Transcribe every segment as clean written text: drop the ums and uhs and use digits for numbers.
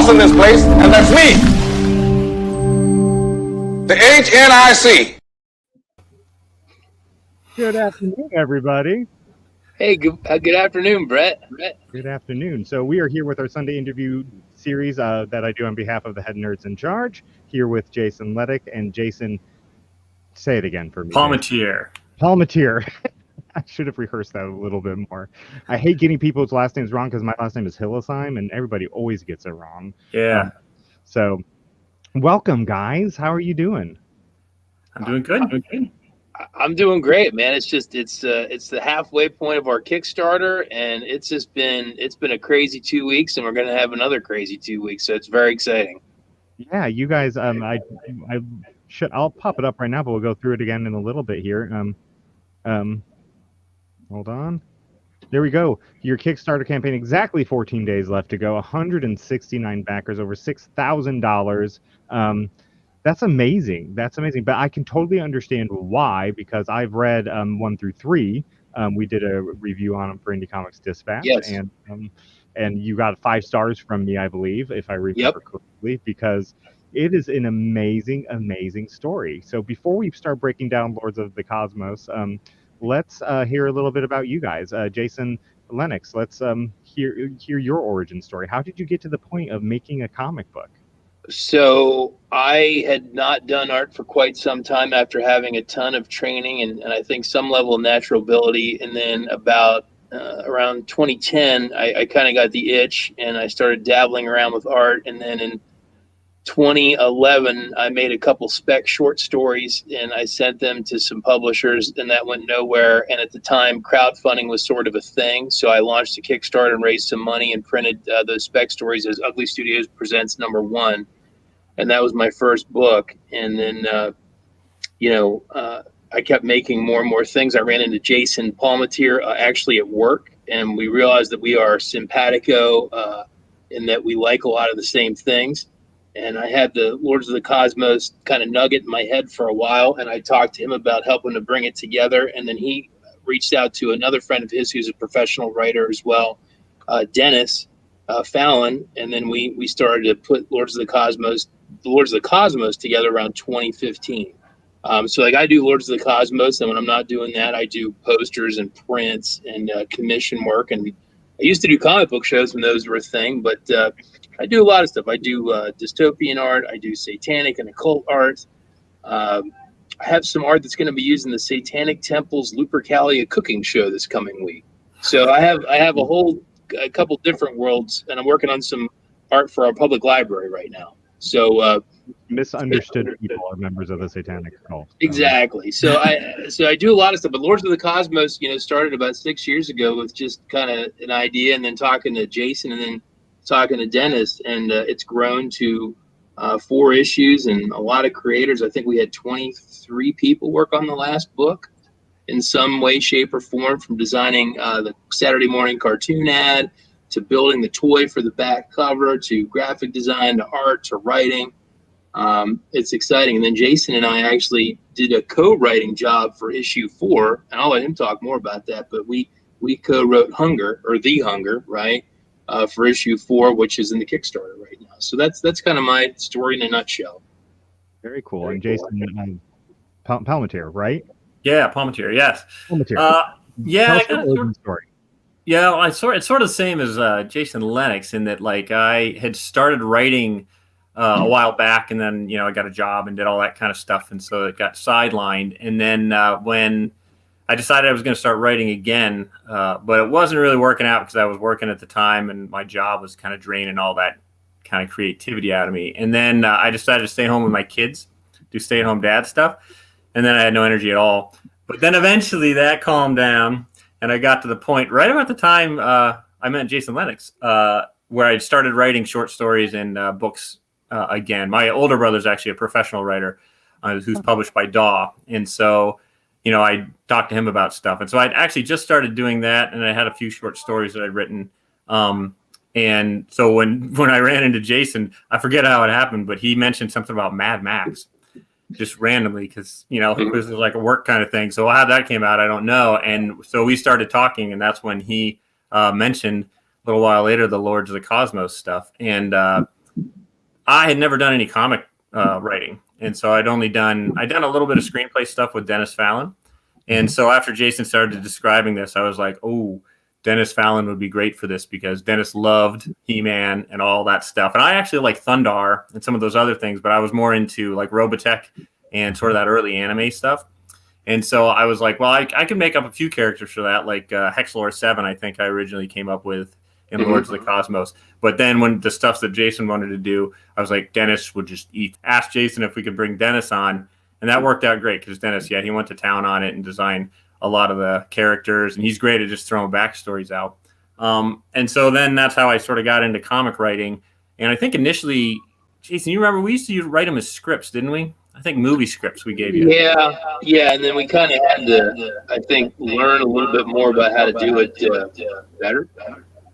boss in this place, and that's me. The HNIC. Good afternoon, everybody. Hey, good afternoon, Brett. Good afternoon. So we are here with our Sunday interview series that I do on behalf of the head nerds in charge, here with Jason Lenox and Jason, say it again for me. Palmatier. I should have rehearsed that a little bit more. I hate getting people's last names wrong because my last name is Hillesheim, and everybody always gets it wrong. Yeah. So welcome, guys. How are you doing? I'm doing good. I'm doing great, man. It's the halfway point of our Kickstarter, and it's been a crazy 2 weeks, and we're gonna have another crazy 2 weeks. So it's very exciting. Yeah, you guys. I'll pop it up right now, but we'll go through it again in a little bit here. Hold on. There we go. Your Kickstarter campaign, exactly 14 days left to go. 169 backers, over $6,000. That's amazing. But I can totally understand why, because I've read 1 through 3. We did a review on them for Indie Comics Dispatch, yes. and you got 5 stars from me, I believe, if I remember correctly, because it is an amazing story. So before we start breaking down Lords of the Cosmos, let's hear a little bit about you guys. Jason Lenox, let's hear your origin story. How did you get to the point of making a comic book? So I had not done art for quite some time after having a ton of training and I think some level of natural ability. And then about around 2010, I kind of got the itch and I started dabbling around with art. And then in 2011, I made a couple spec short stories and I sent them to some publishers, and that went nowhere. And at the time, crowdfunding was sort of a thing. So I launched a Kickstarter and raised some money and printed those spec stories as Ugly Studios Presents #1. And that was my first book. And then, I kept making more and more things. I ran into Jason Palmatier actually at work, and we realized that we are simpatico in that we like a lot of the same things. And I had the Lords of the Cosmos kind of nugget in my head for a while, and I talked to him about helping to bring it together. And then he reached out to another friend of his who's a professional writer as well, Dennis Fallon, and then we started to put the Lords of the Cosmos together around 2015. So like I do Lords of the Cosmos, and when I'm not doing that, I do posters and prints and commission work. And I used to do comic book shows when those were a thing, but I do a lot of stuff. I do dystopian art. I do satanic and occult art. I have some art that's going to be used in the Satanic Temple's Lupercalia cooking show this coming week. So I have a couple different worlds, and I'm working on some art for our public library right now. So misunderstood people are members of the Satanic cult. Exactly. So I do a lot of stuff, but Lords of the Cosmos, started about 6 years ago with just kind of an idea, and then talking to Jason, and then talking to Dennis, and it's grown to 4 issues and a lot of creators. I think we had 23 people work on the last book in some way, shape, or form, from designing the Saturday morning cartoon ad to building the toy for the back cover to graphic design to art to writing. It's exciting. And then Jason and I actually did a co-writing job for issue 4, and I'll let him talk more about that, but we co-wrote Hunger, or The Hunger, right? For issue 4, which is in the Kickstarter right now. So that's kind of my story in a nutshell. Very cool. And Jason Palmatier, right? Yeah, Palmatier. Yes. Palmatier. Yeah. Story. Yeah, it's sort of the same as Jason Lenox, in that like I had started writing a while back, and then I got a job and did all that kind of stuff, and so it got sidelined. And then when I decided I was going to start writing again, but it wasn't really working out because I was working at the time and my job was kind of draining all that kind of creativity out of me. And then I decided to stay home with my kids, do stay-at-home dad stuff, and then I had no energy at all. But then eventually that calmed down, and I got to the point right about the time I met Jason Lenox, where I started writing short stories and books again. My older brother's actually a professional writer who's published by DAW, and so I talked to him about stuff. And so I'd actually just started doing that, and I had a few short stories that I'd written. And so when I ran into Jason, I forget how it happened, but he mentioned something about Mad Max just randomly because, it was like a work kind of thing. So how that came out, I don't know. And so we started talking, and that's when he mentioned a little while later the Lords of the Cosmos stuff. And I had never done any comic writing, and so I'd done a little bit of screenplay stuff with Dennis Fallon, and so after Jason started describing this, I was like, oh, Dennis Fallon would be great for this because Dennis loved He-Man and all that stuff, and I actually like Thundar and some of those other things, but I was more into like Robotech and sort of that early anime stuff. And so I was like, well, I can make up a few characters for that, like Hexlore 7, I think I originally came up with in Lords of the Cosmos. But then when the stuff that Jason wanted to do, I was like, Dennis would just ask Jason if we could bring Dennis on. And that worked out great because Dennis, he went to town on it and designed a lot of the characters. And he's great at just throwing backstories out. And so then that's how I sort of got into comic writing. And I think initially, Jason, you remember we used to write them as scripts, didn't we? I think movie scripts we gave you. Yeah, and then we kind of had to, I think, learn a little bit more about how to do it better.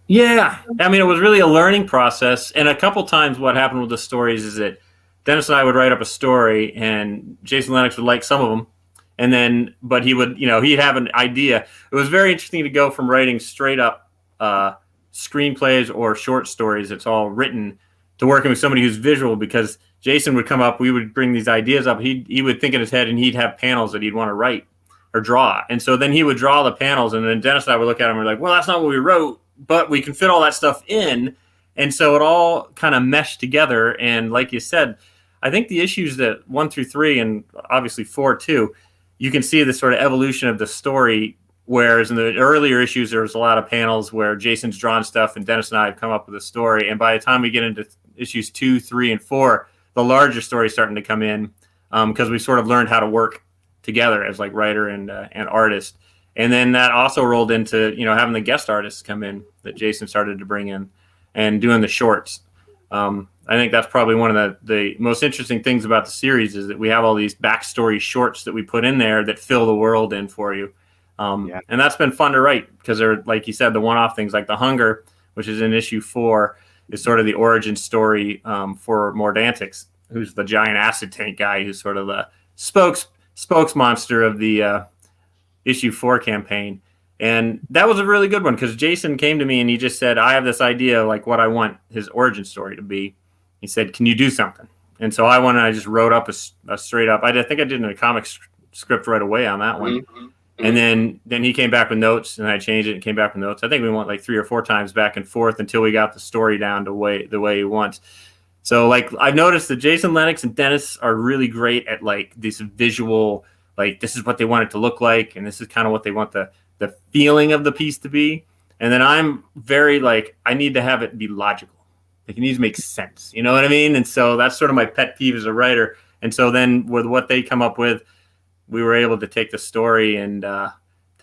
Yeah, I mean, it was really a learning process. And a couple times what happened with the stories is that Dennis and I would write up a story, and Jason Lenox would like some of them, and then, but he would, he'd have an idea. It was very interesting to go from writing straight up screenplays or short stories that's all written to working with somebody who's visual, because Jason would come up, we would bring these ideas up. He would think in his head, and he'd have panels that he'd want to write or draw. And so then he would draw the panels, and then Dennis and I would look at him and we're like, well, that's not what we wrote, but we can fit all that stuff in. And so it all kind of meshed together. And like you said, I think the issues that 1 through 3 and obviously 4 too, you can see the sort of evolution of the story. Whereas in the earlier issues, there was a lot of panels where Jason's drawn stuff and Dennis and I have come up with a story. And by the time we get into issues 2, 3, and 4, the larger story is starting to come in because we sort of learned how to work together as like writer and artist. And then that also rolled into, having the guest artists come in that Jason started to bring in and doing the shorts. I think that's probably one of the most interesting things about the series is that we have all these backstory shorts that we put in there that fill the world in for you. And that's been fun to write because they're, like you said, the one-off things like the Hunger, which is in issue 4, is sort of the origin story for Mordantix, who's the giant acid tank guy who's sort of the spokes monster of the issue 4 campaign. And that was a really good one because Jason came to me and he just said, I have this idea like what I want his origin story to be. He said, can you do something? And so I went and I just wrote up a straight up, I think I did in a comic script right away on that one. Mm-hmm. And then he came back with notes and I changed it and came back with notes. I think we went like 3 or 4 times back and forth until we got the story down the way he wants. So like I've noticed that Jason Lenox and Dennis are really great at like this visual, like this is what they want it to look like. And this is kind of what they want the feeling of the piece to be. And then I'm very like, I need to have it be logical. Like it needs to make sense. You know what I mean? And so that's sort of my pet peeve as a writer. And so then with what they come up with, we were able to take the story and to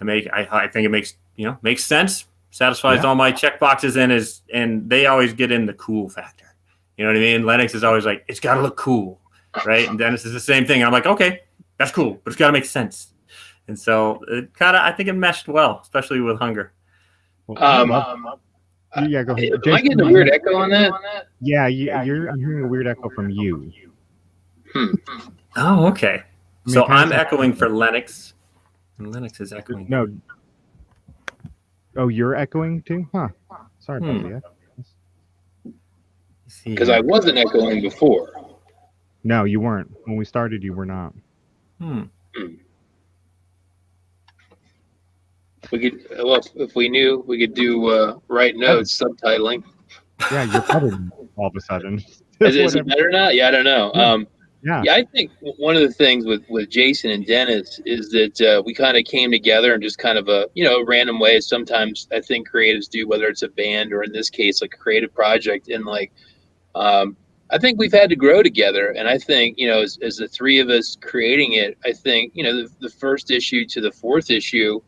make, I think it makes sense, satisfies all my check boxes and they always get in the cool factor. You know what I mean? Lennox is always like, it's got to look cool, right? And Dennis is the same thing. I'm like, okay, that's cool, but it's got to make sense. And so it kind of, I think it meshed well, especially with Hunger. Well, go ahead. Am I getting a weird echo on that? Yeah, I'm hearing a weird echo from you. Oh, okay. So I'm echoing for Lennox, and Lennox is echoing. No. Oh, you're echoing too? Huh. Sorry about that. Because I wasn't echoing before. No, you weren't. When we started, you were not. We could, well, if we knew, we could do write notes, subtitling. Yeah, you're better all of a sudden. Is it better now? Yeah, I don't know. Yeah, I think one of the things with Jason and Dennis is that we kind of came together in just kind of a random way. Sometimes I think creatives do, whether it's a band or in this case like a creative project. And like I think we've had to grow together. And I think as the 3 of us creating it, I think the first issue to the 4th issue,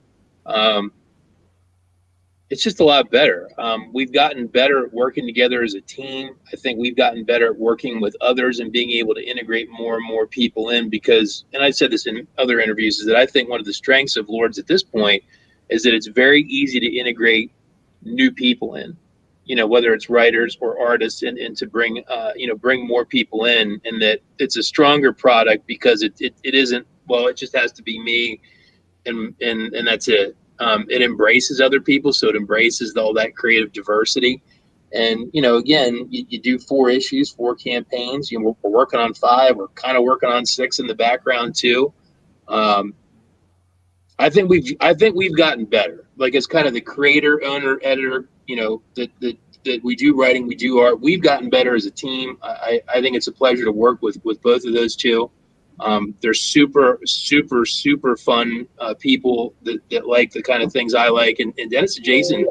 it's just a lot better. We've gotten better at working together as a team. I think we've gotten better at working with others and being able to integrate more and more people in because, and I said this in other interviews, is that I think one of the strengths of Lords at this point is that it's very easy to integrate new people in, whether it's writers or artists and to bring, bring more people in, and that it's a stronger product because it isn't, well, it just has to be me and that's it. It embraces other people, so it embraces all that creative diversity. And, again, you do 4 issues, 4 campaigns. We're working on 5. We're kind of working on 6 in the background too. I think we've gotten better. Like, as kind of the creator, owner, editor, that we do writing, we do art. We've gotten better as a team. I think it's a pleasure to work with both of those two. They're super, super, super fun people that like the kind of things I like. And Dennis and Jason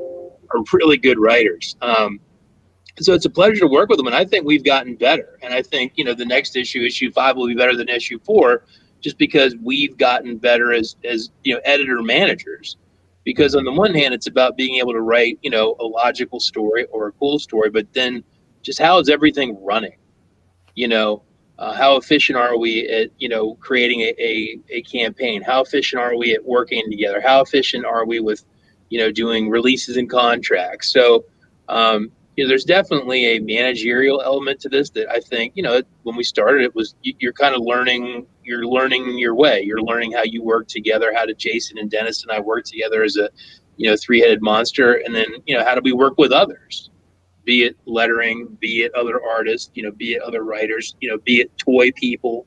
are really good writers. So it's a pleasure to work with them. And I think we've gotten better. And I think, the next issue 5, will be better than issue 4, just because we've gotten better as editor managers. Because on the one hand, it's about being able to write, a logical story or a cool story, but then just how is everything running? How efficient are we at, creating a campaign? How efficient are we at working together? How efficient are we with, doing releases and contracts? So, there's definitely a managerial element to this that I think, when we started, it was you're kind of learning your way. You're learning how you work together. How did Jason and Dennis and I work together as a, 3-headed monster? And then, how do we work with others? Be it lettering, be it other artists, be it other writers, be it toy people,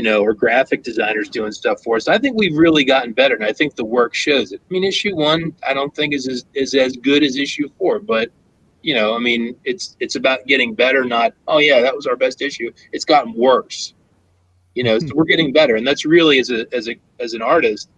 or graphic designers doing stuff for us. I think we've really gotten better, and I think the work shows it. I mean, issue 1, I don't think is as good as issue 4, but it's about getting better, not, oh yeah, that was our best issue. It's gotten worse, so we're getting better. And that's really, as an artist,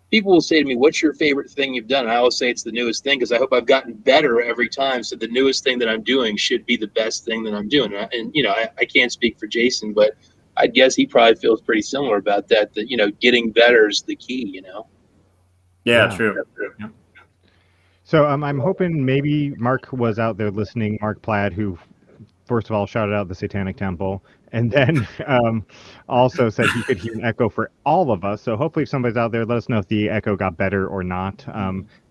people will say to me, what's your favorite thing you've done? And I always say it's the newest thing, because I hope I've gotten better every time. So the newest thing that I'm doing should be the best thing that I'm doing. And I can't speak for Jason, but I guess he probably feels pretty similar about that, getting better is the key, Yeah, true. Yeah. So I'm hoping maybe Mark was out there listening, Mark Plaid, who first of all shouted out the Satanic Temple, and then also said he could hear an echo for all of us. So hopefully if somebody's out there, let us know if the echo got better or not.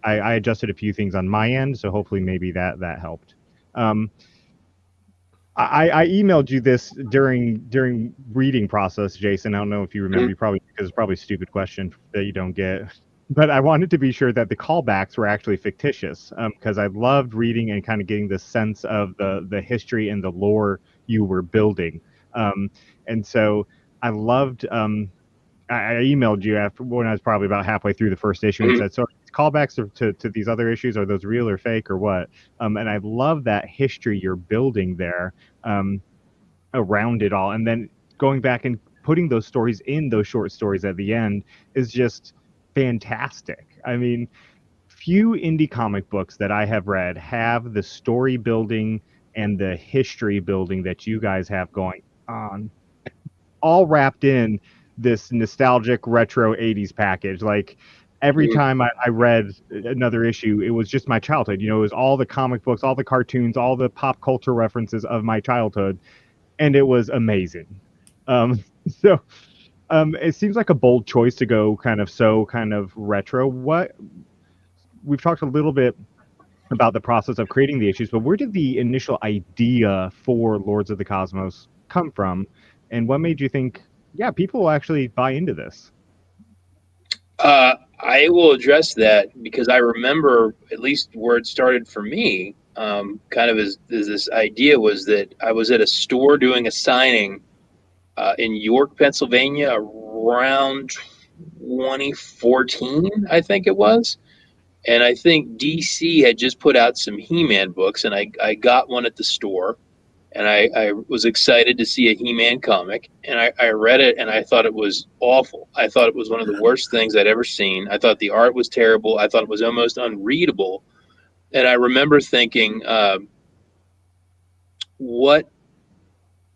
I adjusted a few things on my end, so hopefully maybe that helped. I emailed you this during reading process, Jason. I don't know if you remember, because it's probably a stupid question that you don't get. But I wanted to be sure that the callbacks were actually fictitious, because I loved reading and kind of getting the sense of the history and the lore you were building. And so I loved, I emailed you after when I was probably about halfway through the first issue and said, so callbacks to these other issues, are those real or fake or what? And I love that history you're building there around it all. And then going back and putting those stories in those short stories at the end is just fantastic. I mean, few indie comic books that I have read have the story building and the history building that you guys have going on, all wrapped in this nostalgic retro 80s package. Like, every time I read another issue, it was just my childhood. It was all the comic books, all the cartoons, all the pop culture references of my childhood, and it was amazing. So it seems like a bold choice to go kind of retro. We've talked a little bit about the process of creating the issues, but where did the initial idea for Lords of the Cosmos come from, and what made you think, yeah, people will actually buy into this? I will address that, because I remember, at least where it started for me, kind of as this idea was that I was at a store doing a signing in York, Pennsylvania, around 2014, I think it was. And I think DC had just put out some He-Man books, and I got one at the store, and I was excited to see a He-Man comic, and I read it, and I thought it was awful. I thought it was one of the worst things I'd ever seen. I thought the art was terrible. I thought it was almost unreadable. And I remember thinking, what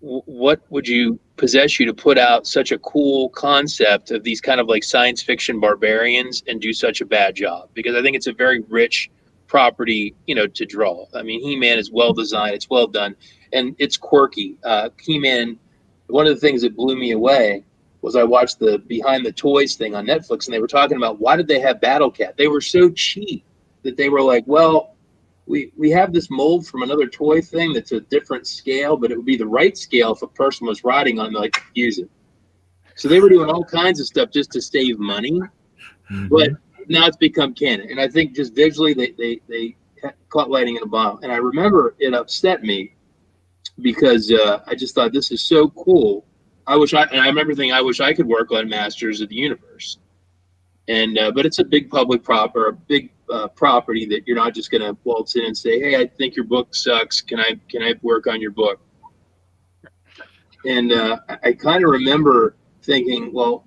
would you possess you to put out such a cool concept of these kind of like science fiction barbarians and do such a bad job? Because I think it's a very rich property, to draw. I mean, He-Man is well designed, it's well done, and it's quirky. He-Man, one of the things that blew me away was I watched the Behind the Toys thing on Netflix, and they were talking about, why did they have Battle Cat? They were so cheap that they were like, well, we have this mold from another toy thing that's a different scale, but it would be the right scale if a person was riding on it, like, use it. So they were doing all kinds of stuff just to save money, but now it's become canon. And I think just visually they caught lightning in a bottle. And I remember it upset me because I just thought this is so cool. I remember thinking I wish I could work on Masters of the Universe. And but it's a big public property that you're not just going to waltz in and say, "Hey, I think your book sucks. Can I work on your book?" And I kind of remember thinking, well,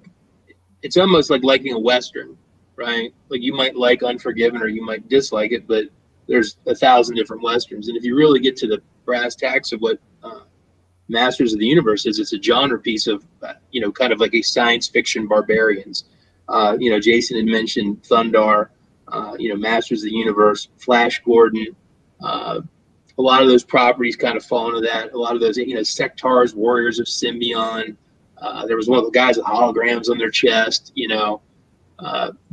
it's almost like liking a Western, right? Like you might like Unforgiven or you might dislike it, but there's 1,000 different Westerns. And if you really get to the brass tacks of what Masters of the Universe is, it's a genre piece of, kind of like a science fiction barbarians. Jason had mentioned Thundar, Masters of the Universe, Flash Gordon. A lot of those properties kind of fall into that. A lot of those, Sectars, Warriors of Symbion. There was one of the guys with holograms on their chest.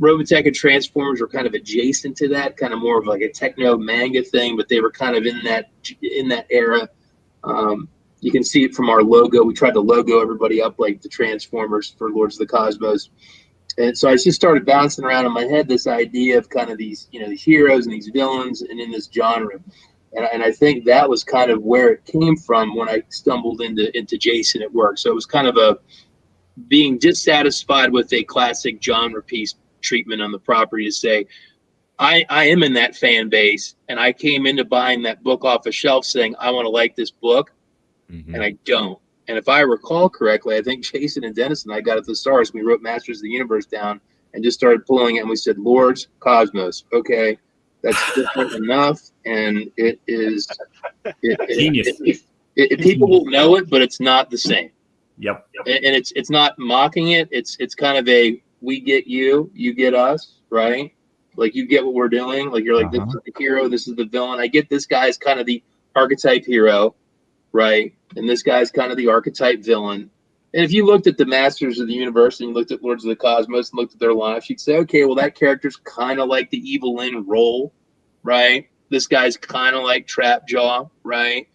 Robotech and Transformers were kind of adjacent to that, kind of more of like a techno manga thing, but they were kind of in that era. You can see it from our logo. We tried to logo everybody up like the Transformers for Lords of the Cosmos. And so I just started bouncing around in my head this idea of kind of these, these heroes and these villains and in this genre. And I think that was kind of where it came from when I stumbled into Jason at work. So it was kind of a being dissatisfied with a classic genre piece treatment on the property to say, I am in that fan base, and I came into buying that book off a shelf saying, I want to like this book, and I don't. And if I recall correctly, I think Jason and Dennis and I got at the stars. We wrote Masters of the Universe down and just started pulling it, and we said, Lords, Cosmos. Okay, that's different enough, and it is Genius. People will know it, but it's not the same. Yep. And it's not mocking it. It's kind of a we get you, you get us, right? Like you get what we're doing. Like you're like this is the hero, this is the villain. I get this guy's kind of the archetype hero, right? And this guy's kind of the archetype villain. And if you looked at the Masters of the Universe and you looked at Lords of the Cosmos and looked at their lives, you'd say, okay, well, that character's kind of like the Evelyn role, right? This guy's kind of like Trapjaw, right?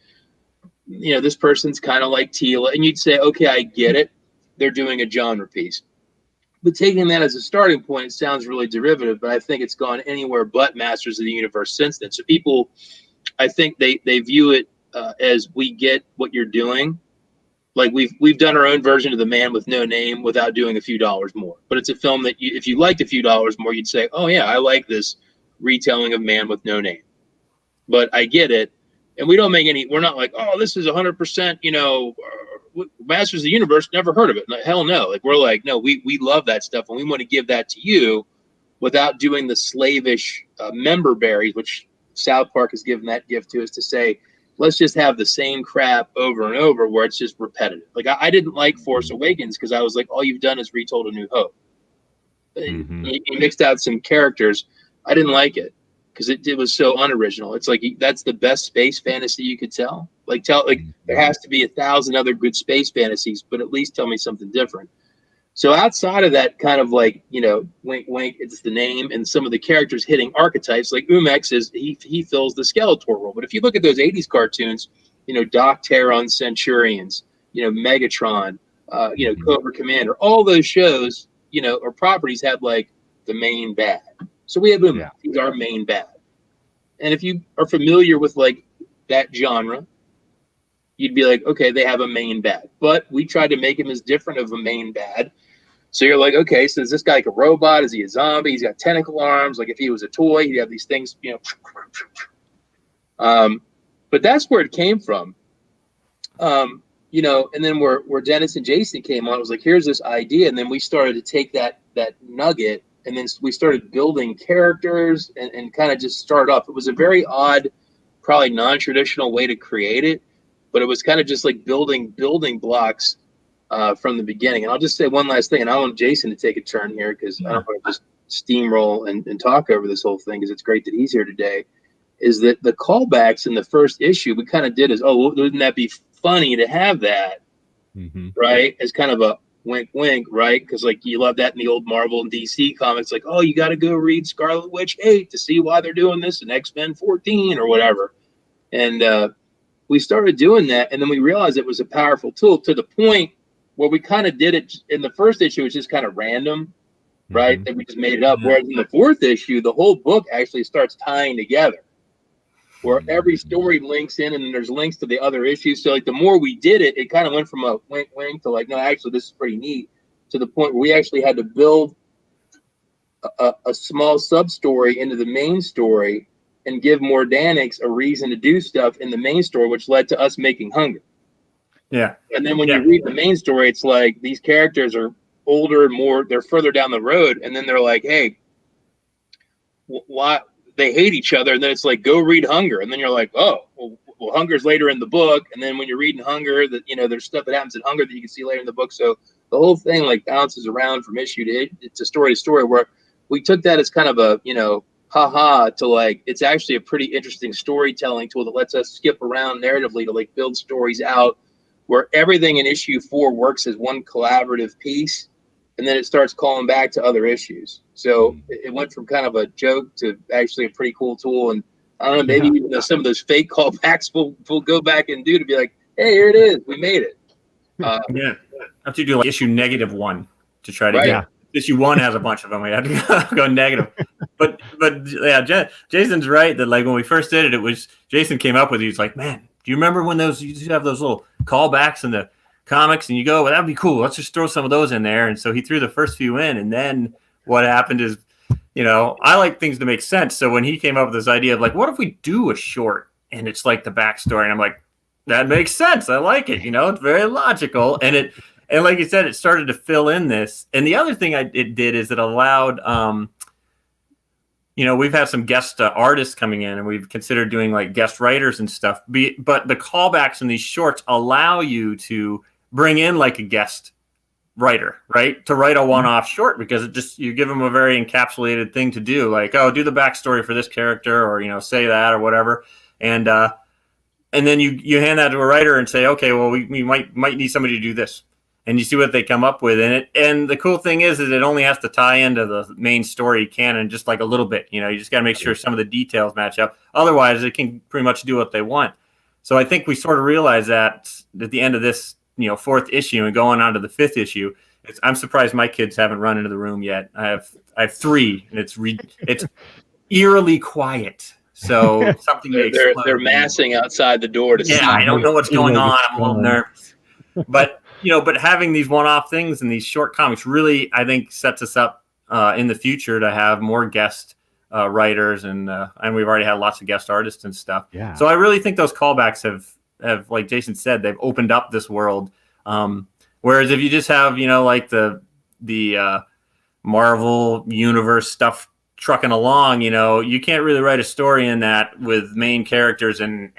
This person's kind of like Tila. And you'd say, okay, I get it. They're doing a genre piece. But taking that as a starting point, it sounds really derivative, but I think it's gone anywhere but Masters of the Universe since then. So people, I think they view it as we get what you're doing. Like we've done our own version of The Man with No Name without doing a few dollars more. But it's a film that if you liked a few dollars more, you'd say, oh yeah, I like this retelling of Man with No Name. But I get it. And we don't make we're not like, oh, this is 100%, Masters of the Universe, never heard of it. Like, hell no. Like we're like, no, we love that stuff. And we want to give that to you without doing the slavish member berries, which South Park has given that gift to us to say, let's just have the same crap over and over where it's just repetitive. Like I didn't like Force Awakens because I was like, all you've done is retold A New Hope. You mixed out some characters. I didn't like it because it was so unoriginal. It's like that's the best space fantasy you could tell. Like there has to be 1,000 other good space fantasies, but at least tell me something different. So outside of that kind of like, wink, wink, it's the name and some of the characters hitting archetypes, like Umex he fills the Skeletor role. But if you look at those 80s cartoons, Doc Terron Centurions, Megatron, Cobra Commander, all those shows, or properties had like the main bad. So we have Umex. He's our main bad. And if you are familiar with like that genre, you'd be like, okay, they have a main bad. But we tried to make him as different of a main bad. So you're like, okay, so is this guy like a robot? Is he a zombie? He's got tentacle arms. Like if he was a toy, he'd have these things, But that's where it came from. And then where Dennis and Jason came on, it was like, here's this idea. And then we started to take that nugget, and then we started building characters and kind of just start up. It was a very odd, probably non-traditional way to create it, but it was kind of just like building blocks from the beginning. And I'll just say one last thing, and I want Jason to take a turn here because I don't want to just steamroll and talk over this whole thing because it's great that he's here today, is that the callbacks in the first issue we kind of did is, oh, wouldn't that be funny to have that, right? As kind of a wink, wink, right? Because like you love that in the old Marvel and DC comics, like, oh, you got to go read Scarlet Witch 8 to see why they're doing this in X-Men 14 or whatever. And we started doing that, and then we realized it was a powerful tool to the point where we kind of did it in the first issue. It was just kind of random, right? That we just made it up. Whereas in the fourth issue, the whole book actually starts tying together. where every story links in, and then there's links to the other issues. So like the more we did it, it kind of went from a wink to like, no, actually this is pretty neat, to the point where we actually had to build a small sub story into the main story and give Mordanix a reason to do stuff in the main story, which led to us making Hunger. Yeah. And then when you read the main story, it's like these characters are older and more, they're further down the road. And then they're like, hey, why they hate each other? And then it's like, go read Hunger. And then you're like, oh, well, Hunger's later in the book. And then when you're reading Hunger, that, you know, there's stuff that happens in Hunger that you can see later in the book. So the whole thing like bounces around from issue to story, where we took that as kind of a, you know, haha, to like, it's actually a pretty interesting storytelling tool that lets us skip around narratively to like build stories out where everything in issue 4 works as one collaborative piece, and then it starts calling back to other issues. So it went from kind of a joke to actually a pretty cool tool. And I don't know, maybe even though some of those fake callbacks we'll go back and do to be like, hey, here it is, we made it. I have to do like issue -1 to try to get. Issue 1 has a bunch of them. We had to go negative. But yeah, Jason's right that like when we first did it, it was Jason came up with it. He's like, man, do you remember when you used to have those little callbacks in the comics? And you go, well, that'd be cool. Let's just throw some of those in there. And so he threw the first few in. And then what happened is, you know, I like things to make sense. So when he came up with this idea of like, what if we do a short and it's like the backstory? And I'm like, that makes sense. I like it. You know, it's very logical. And like you said, it started to fill in this. And the other thing it did is it allowed, you know, we've had some guest artists coming in, and we've considered doing like guest writers and stuff. But the callbacks in these shorts allow you to bring in like a guest writer, right? To write a one-off short, because it just, you give them a very encapsulated thing to do. Like, oh, do the backstory for this character, or, you know, say that or whatever. And then you hand that to a writer and say, okay, well, we might need somebody to do this. And you see what they come up with in it. And the cool thing is it only has to tie into the main story canon just like a little bit. You know, you just got to make sure some of the details match up. Otherwise, it can pretty much do what they want. So I think we sort of realize that at the end of this, you know, 4th issue and going on to the 5th issue, I'm surprised my kids haven't run into the room yet. I have 3, and it's eerily quiet. So something they're massing outside the door to see. I don't know what's going on. I'm a little nervous. But you know, but having these one-off things and these short comics really, I think, sets us up in the future to have more guest writers, and we've already had lots of guest artists and stuff. Yeah. So I really think those callbacks have, like Jason said, they've opened up this world. Whereas if you just have, you know, like the Marvel universe stuff trucking along, you know, you can't really write a story in that with main characters and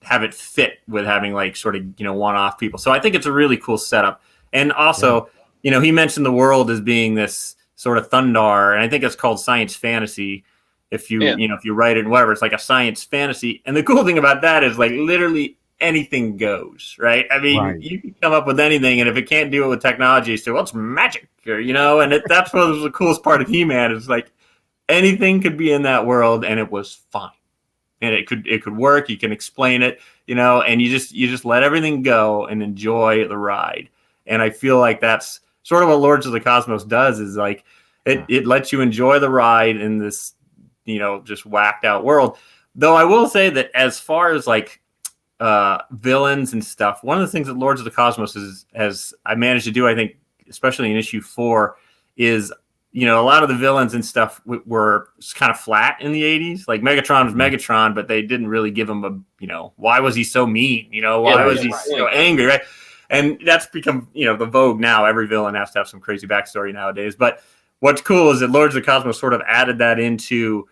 have it fit with having like sort of, you know, one-off people. So I think it's a really cool setup. And also, you know, he mentioned the world as being this sort of Thundar, and I think it's called science fantasy. If you, you know, if you write it and whatever, it's like a science fantasy. And the cool thing about that is like literally anything goes, right? I mean, you can come up with anything, and if it can't do it with technology, you say, well, it's magic, or, you know, and that's what was the coolest part of He-Man is like anything could be in that world and it was fine. And it could work. You can explain it, you know, and you just let everything go and enjoy the ride. And I feel like that's sort of what Lords of the Cosmos does, is like it lets you enjoy the ride in this, you know, just whacked out world. Though I will say that as far as like villains and stuff, one of the things that Lords of the Cosmos has I managed to do, I think, especially in issue 4, is, you know, a lot of the villains and stuff were kind of flat in the 80s. Like Megatron was Megatron, but they didn't really give him a, you know, why was he so mean? You know, why was he so angry, right? And that's become, you know, the vogue now. Every villain has to have some crazy backstory nowadays. But what's cool is that Lords of the Cosmos sort of added that into,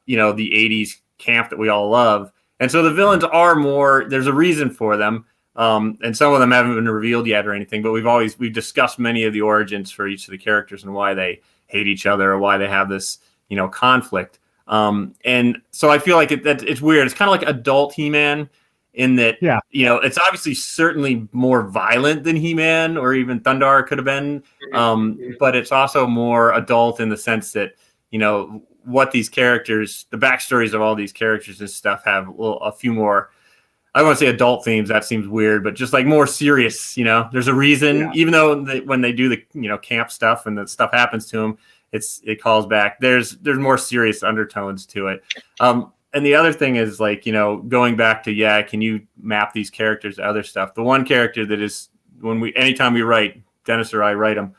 you know, the 80s camp that we all love. And so the villains are more, there's a reason for them. And some of them haven't been revealed yet or anything, but we've discussed many of the origins for each of the characters and why they hate each other or why they have this, you know, conflict. And so I feel like it's weird. It's kind of like adult He-Man in that, you know, it's obviously certainly more violent than He-Man or even Thundar could have been. But it's also more adult in the sense that, you know, what these characters, the backstories of all these characters and stuff have a few more, I don't want to say adult themes. That seems weird, but just like more serious, you know, there's a reason, even though when they do the, you know, camp stuff and the stuff happens to them, it calls back. There's more serious undertones to it. And And the other thing is like, going back to, can you map these characters to other stuff? The one character that is anytime we write, Dennis or I write them,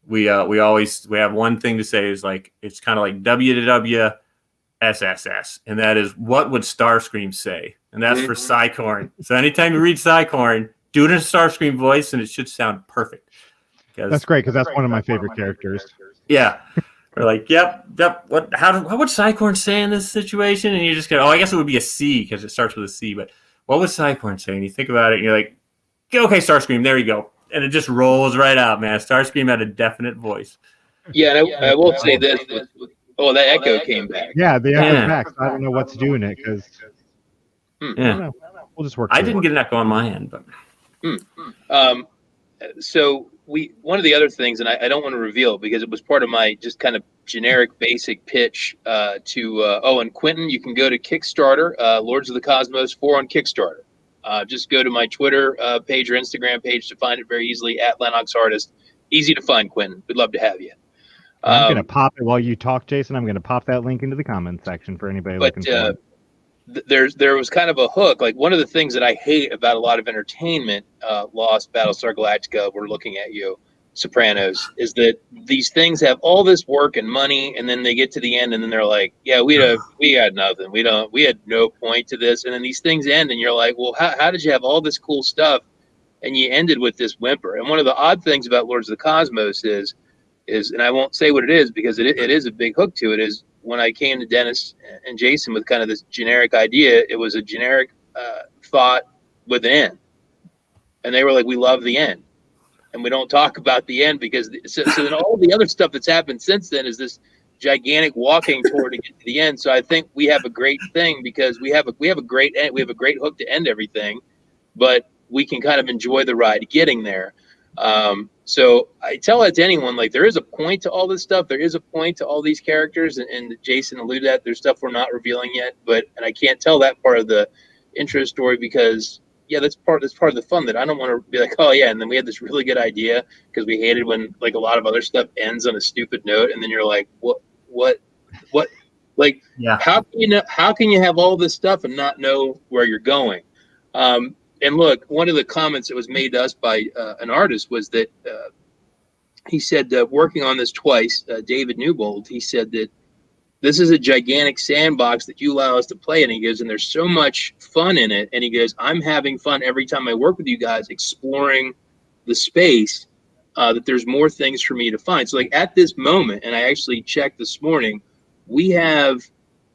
we have one thing to say is like, it's kind of like W to W SSS. And that is, what would Starscream say? And that's for Cycorn. So anytime you read Cycorn, do it in a Starscream voice and it should sound perfect. That's great. Cause that's one of my favorite characters. Yeah. We're like, yep. What would Cycorn say in this situation? And you just go, I guess it would be a C because it starts with a C. But what would Cycorn say? And you think about it, and you're like, okay, Starscream, there you go. And it just rolls right out, man. Starscream had a definite voice. Yeah, and I will say this. Oh, that echo came back. Yeah, the echo's back. So I don't know what's doing it because. Yeah, we'll just work. I didn't get an echo on my end, but. So one of the other things, and I don't want to reveal because it was part of my just kind of generic basic pitch and Quentin, you can go to Kickstarter, Lords of the Cosmos 4 on Kickstarter. Just go to my Twitter page or Instagram page to find it very easily at Lenox Artist. Easy to find, Quentin. We'd love to have you. I'm going to pop it while you talk, Jason. I'm going to pop that link into the comments section for anybody looking for it. There was kind of a hook. Like one of the things that I hate about a lot of entertainment, Lost, Battlestar Galactica, we're looking at you, Sopranos, is that these things have all this work and money, and then they get to the end, and then they're like, "Yeah, we had nothing. We had no point to this." And then these things end, and you're like, "Well, how did you have all this cool stuff, and you ended with this whimper?" And one of the odd things about Lords of the Cosmos is, and I won't say what it is because it is a big hook to it. Is when I came to Dennis and Jason with kind of this generic idea, it was a generic thought with an end. And they were like, we love the end. And we don't talk about the end because so then all the other stuff that's happened since then is this gigantic walking toward to get to the end. So I think we have a great thing because we have a great end. We have a great hook to end everything, but we can kind of enjoy the ride getting there. So I tell that to anyone, like there is a point to all this stuff. There is a point to all these characters, and Jason alluded to that. There's stuff we're not revealing yet, and I can't tell that part of the intro story because that's part of the fun that I don't want to be like, oh yeah, and then we had this really good idea because we hated when like a lot of other stuff ends on a stupid note, and then you're like, what, like, how can you have all this stuff and not know where you're going? And look, one of the comments that was made to us by an artist was that he said, working on this twice, David Newbold, he said that this is a gigantic sandbox that you allow us to play in. He goes, and there's so much fun in it. And he goes, I'm having fun every time I work with you guys exploring the space, that there's more things for me to find. So like at this moment, and I actually checked this morning, we have,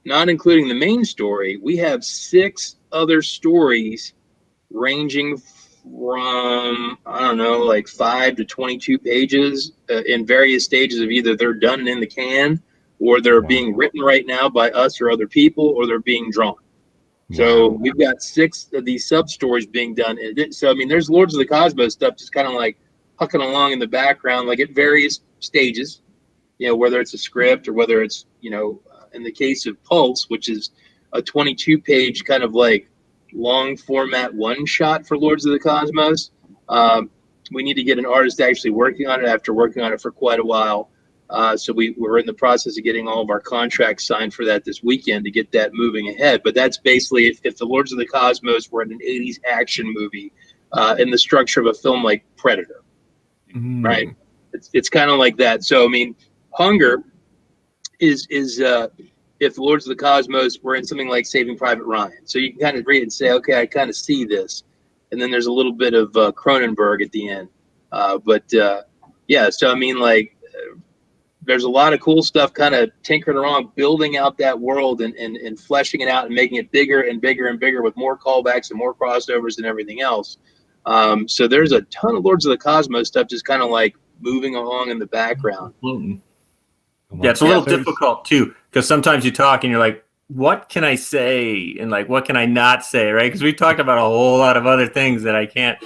not including the main story, we have 6 other stories ranging from, I don't know, like 5 to 22 pages in various stages of either they're done in the can or they're being written right now by us or other people or they're being drawn. So we've got 6 of these sub stories being done. So, I mean, there's Lords of the Cosmos stuff just kind of like hucking along in the background, like at various stages, whether it's a script or whether it's, in the case of Pulse, which is a 22-page kind of like long format one shot for Lords of the Cosmos. We need to get an artist actually working on it after working on it for quite a while. So we're in the process of getting all of our contracts signed for that this weekend to get that moving ahead. But that's basically if the Lords of the Cosmos were in an 80s action movie in the structure of a film like Predator, right? It's kind of like that. So, I mean, Hunger is if the Lords of the Cosmos were in something like Saving Private Ryan. So you can kind of read it and say, okay, I kind of see this. And then there's a little bit of Cronenberg at the end. So I mean, like, there's a lot of cool stuff kind of tinkering around, building out that world and fleshing it out and making it bigger and bigger and bigger with more callbacks and more crossovers and everything else. So there's a ton of Lords of the Cosmos stuff just kind of like moving along in the background. Yeah, it's a little difficult too, because sometimes you talk and you're like, what can I say? And like, what can I not say? Right. Because we talked about a whole lot of other things that I can't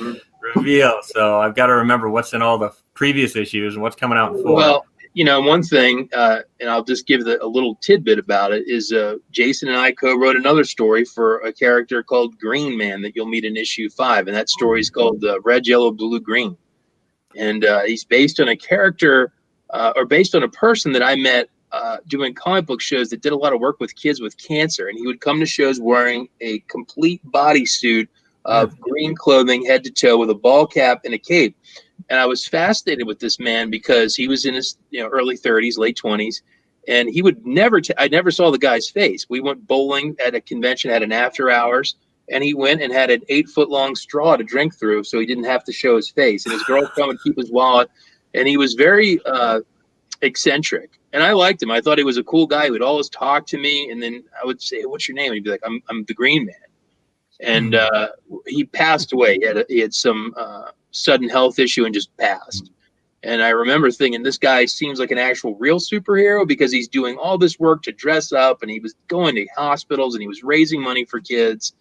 reveal. So I've got to remember what's in all the previous issues and what's coming out in 4. Well, one thing, and I'll just give a little tidbit about it, is Jason and I co-wrote another story for a character called Green Man that you'll meet in issue 5. And that story is called Red, Yellow, Blue, Green. And he's based on a character or based on a person that I met doing comic book shows that did a lot of work with kids with cancer, and he would come to shows wearing a complete bodysuit of green clothing, head to toe, with a ball cap and a cape. And I was fascinated with this man because he was in his early 30s, late 20s, and he would never. I never saw the guy's face. We went bowling at a convention, had an after hours, and he went and had an 8-foot-long straw to drink through, so he didn't have to show his face. And his girl would come and keep his wallet, and he was very eccentric. And I liked him. I thought he was a cool guy. He would always talk to me, and then I would say, "What's your name?" And he'd be like, "I'm the Green Man." And he passed away. He had some sudden health issue and just passed. And I remember thinking, this guy seems like an actual real superhero because he's doing all this work to dress up, and he was going to hospitals, and he was raising money for kids.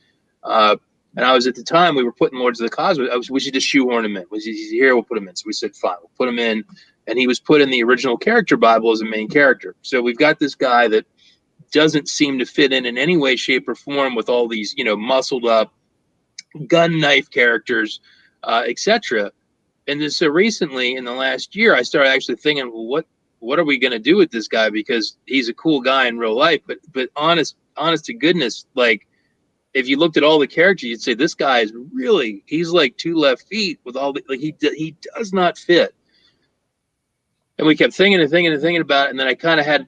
And I was, at the time, we were putting Lords of the Cosmos. We should just shoehorn him in. He's here, we'll put him in. So we said, fine, we'll put him in. And he was put in the original character Bible as a main character. So we've got this guy that doesn't seem to fit in any way, shape, or form with all these, muscled up gun knife characters, etc. And then so recently, in the last year, I started actually thinking, well, what are we going to do with this guy? Because he's a cool guy in real life, but honest to goodness, like, if you looked at all the characters, you'd say this guy is really, he's like 2 left feet with all the, like, he does not fit. And we kept thinking about it. And then I kind of had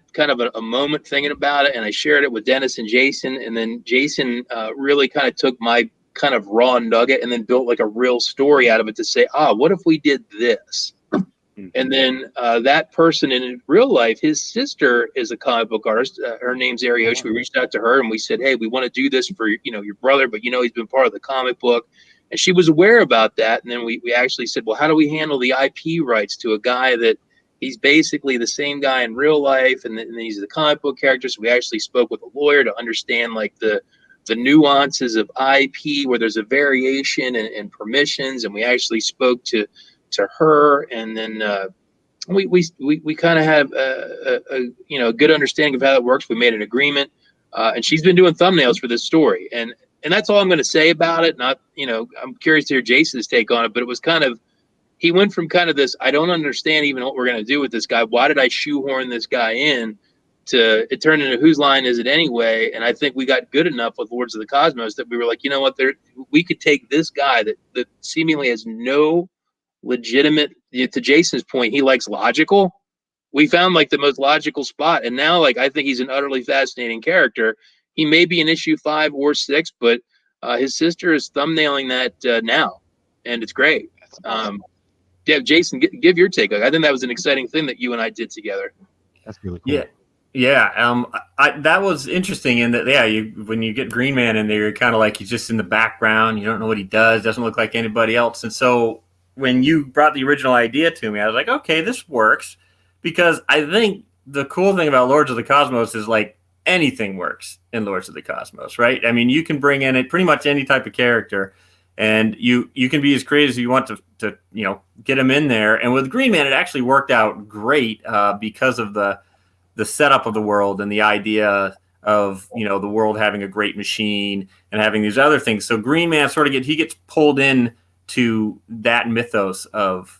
a moment thinking about it, and I shared it with Dennis and Jason. And then Jason really kind of took my kind of raw nugget and then built like a real story out of it to say, what if we did this? And then that person in real life, his sister is a comic book artist. Her name's Arioshi. We reached out to her and we said, hey, we want to do this for your brother, but he's been part of the comic book. And she was aware about that. And then we actually said, well, how do we handle the IP rights to a guy that he's basically the same guy in real life, and then he's the comic book character? So we actually spoke with a lawyer to understand like the nuances of IP, where there's a variation and permissions. And we actually spoke to her, and then we kind of have a good understanding of how it works. We made an agreement, and she's been doing thumbnails for this story, and that's all I'm going to say about it. Not, I'm curious to hear Jason's take on it, but it was kind of, he went from kind of this, I don't understand even what we're going to do with this guy. Why did I shoehorn this guy in? To it turned into whose line is it anyway? And I think we got good enough with Lords of the Cosmos that we were like, you know what, we could take this guy that seemingly has no legitimate, to Jason's point, he likes logical. We found like the most logical spot, and now like I think he's an utterly fascinating character. He may be in issue 5 or 6, but his sister is thumbnailing that now, and it's great. Yeah, Jason, give your take. I think that was an exciting thing that you and I did together. That's really cool. Yeah. That was interesting in that, when you get Green Man in there, you're kind of like, he's just in the background. You don't know what he does. Doesn't look like anybody else. And so when you brought the original idea to me, I was like, okay, this works, because I think the cool thing about Lords of the Cosmos is like anything works in Lords of the Cosmos, right? I mean, you can bring in pretty much any type of character, and you can be as creative as you want to get him in there. And with Green Man, it actually worked out great because of the setup of the world and the idea of the world having a great machine and having these other things. So Green Man he gets pulled in to that mythos of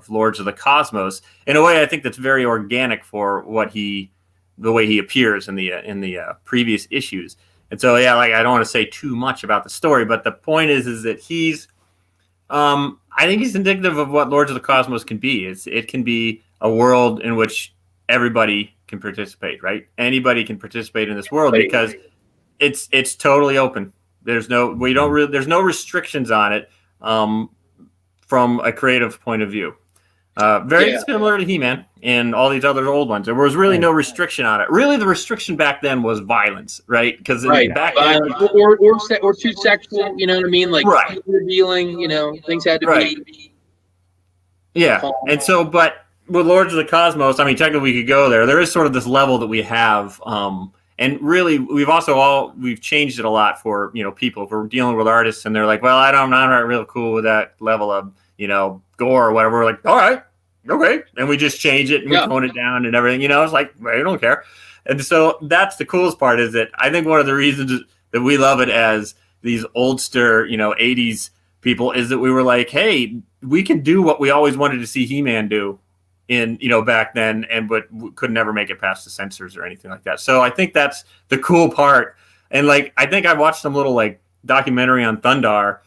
Lords of the Cosmos in a way I think that's very organic for the way he appears in the previous issues. And so I don't want to say too much about the story, but the point is that he's I think he's indicative of what Lords of the Cosmos can be. It can be a world in which everybody can participate, right? Anybody can participate in this world because it's totally open. There's no restrictions on it from a creative point of view. Very similar to He-Man and all these other old ones. There was really no restriction on it. Really, the restriction back then was violence, right? Because back then, or too sexual. You know what I mean? Like revealing. Things had to be. Yeah, and so, but with Lords of the Cosmos, I mean, technically we could go there. There is sort of this level that we have, and really we've changed it a lot for people. If we're dealing with artists and they're like, well, I'm not real cool with that level of gore or whatever. We're like, all right, okay, and we just change it and we tone it down and everything. It's like, I don't care. And so that's the coolest part, is that I think one of the reasons that we love it as these oldster 80s people is that we were like, hey, we can do what we always wanted to see He-Man do in, back then, but could never make it past the censors or anything like that. So I think that's the cool part. And like, I think I watched some little like documentary on Thundar,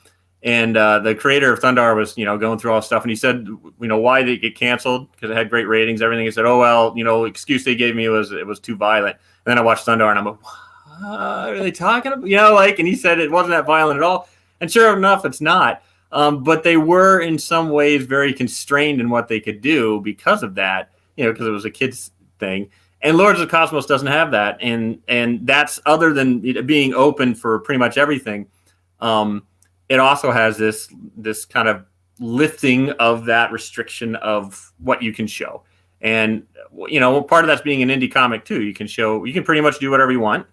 and the creator of Thundar was, going through all this stuff, and he said, why did it get canceled? Because it had great ratings, everything. He said, oh well, excuse they gave me was it was too violent. And then I watched Thundar, and I'm like, what are they talking about? And he said it wasn't that violent at all. And sure enough, it's not. But they were in some ways very constrained in what they could do because of that, because it was a kid's thing. And Lords of the Cosmos doesn't have that. And that's, other than it being open for pretty much everything, it also has this kind of lifting of that restriction of what you can show. And, part of that's being an indie comic too. You can pretty much do whatever you want.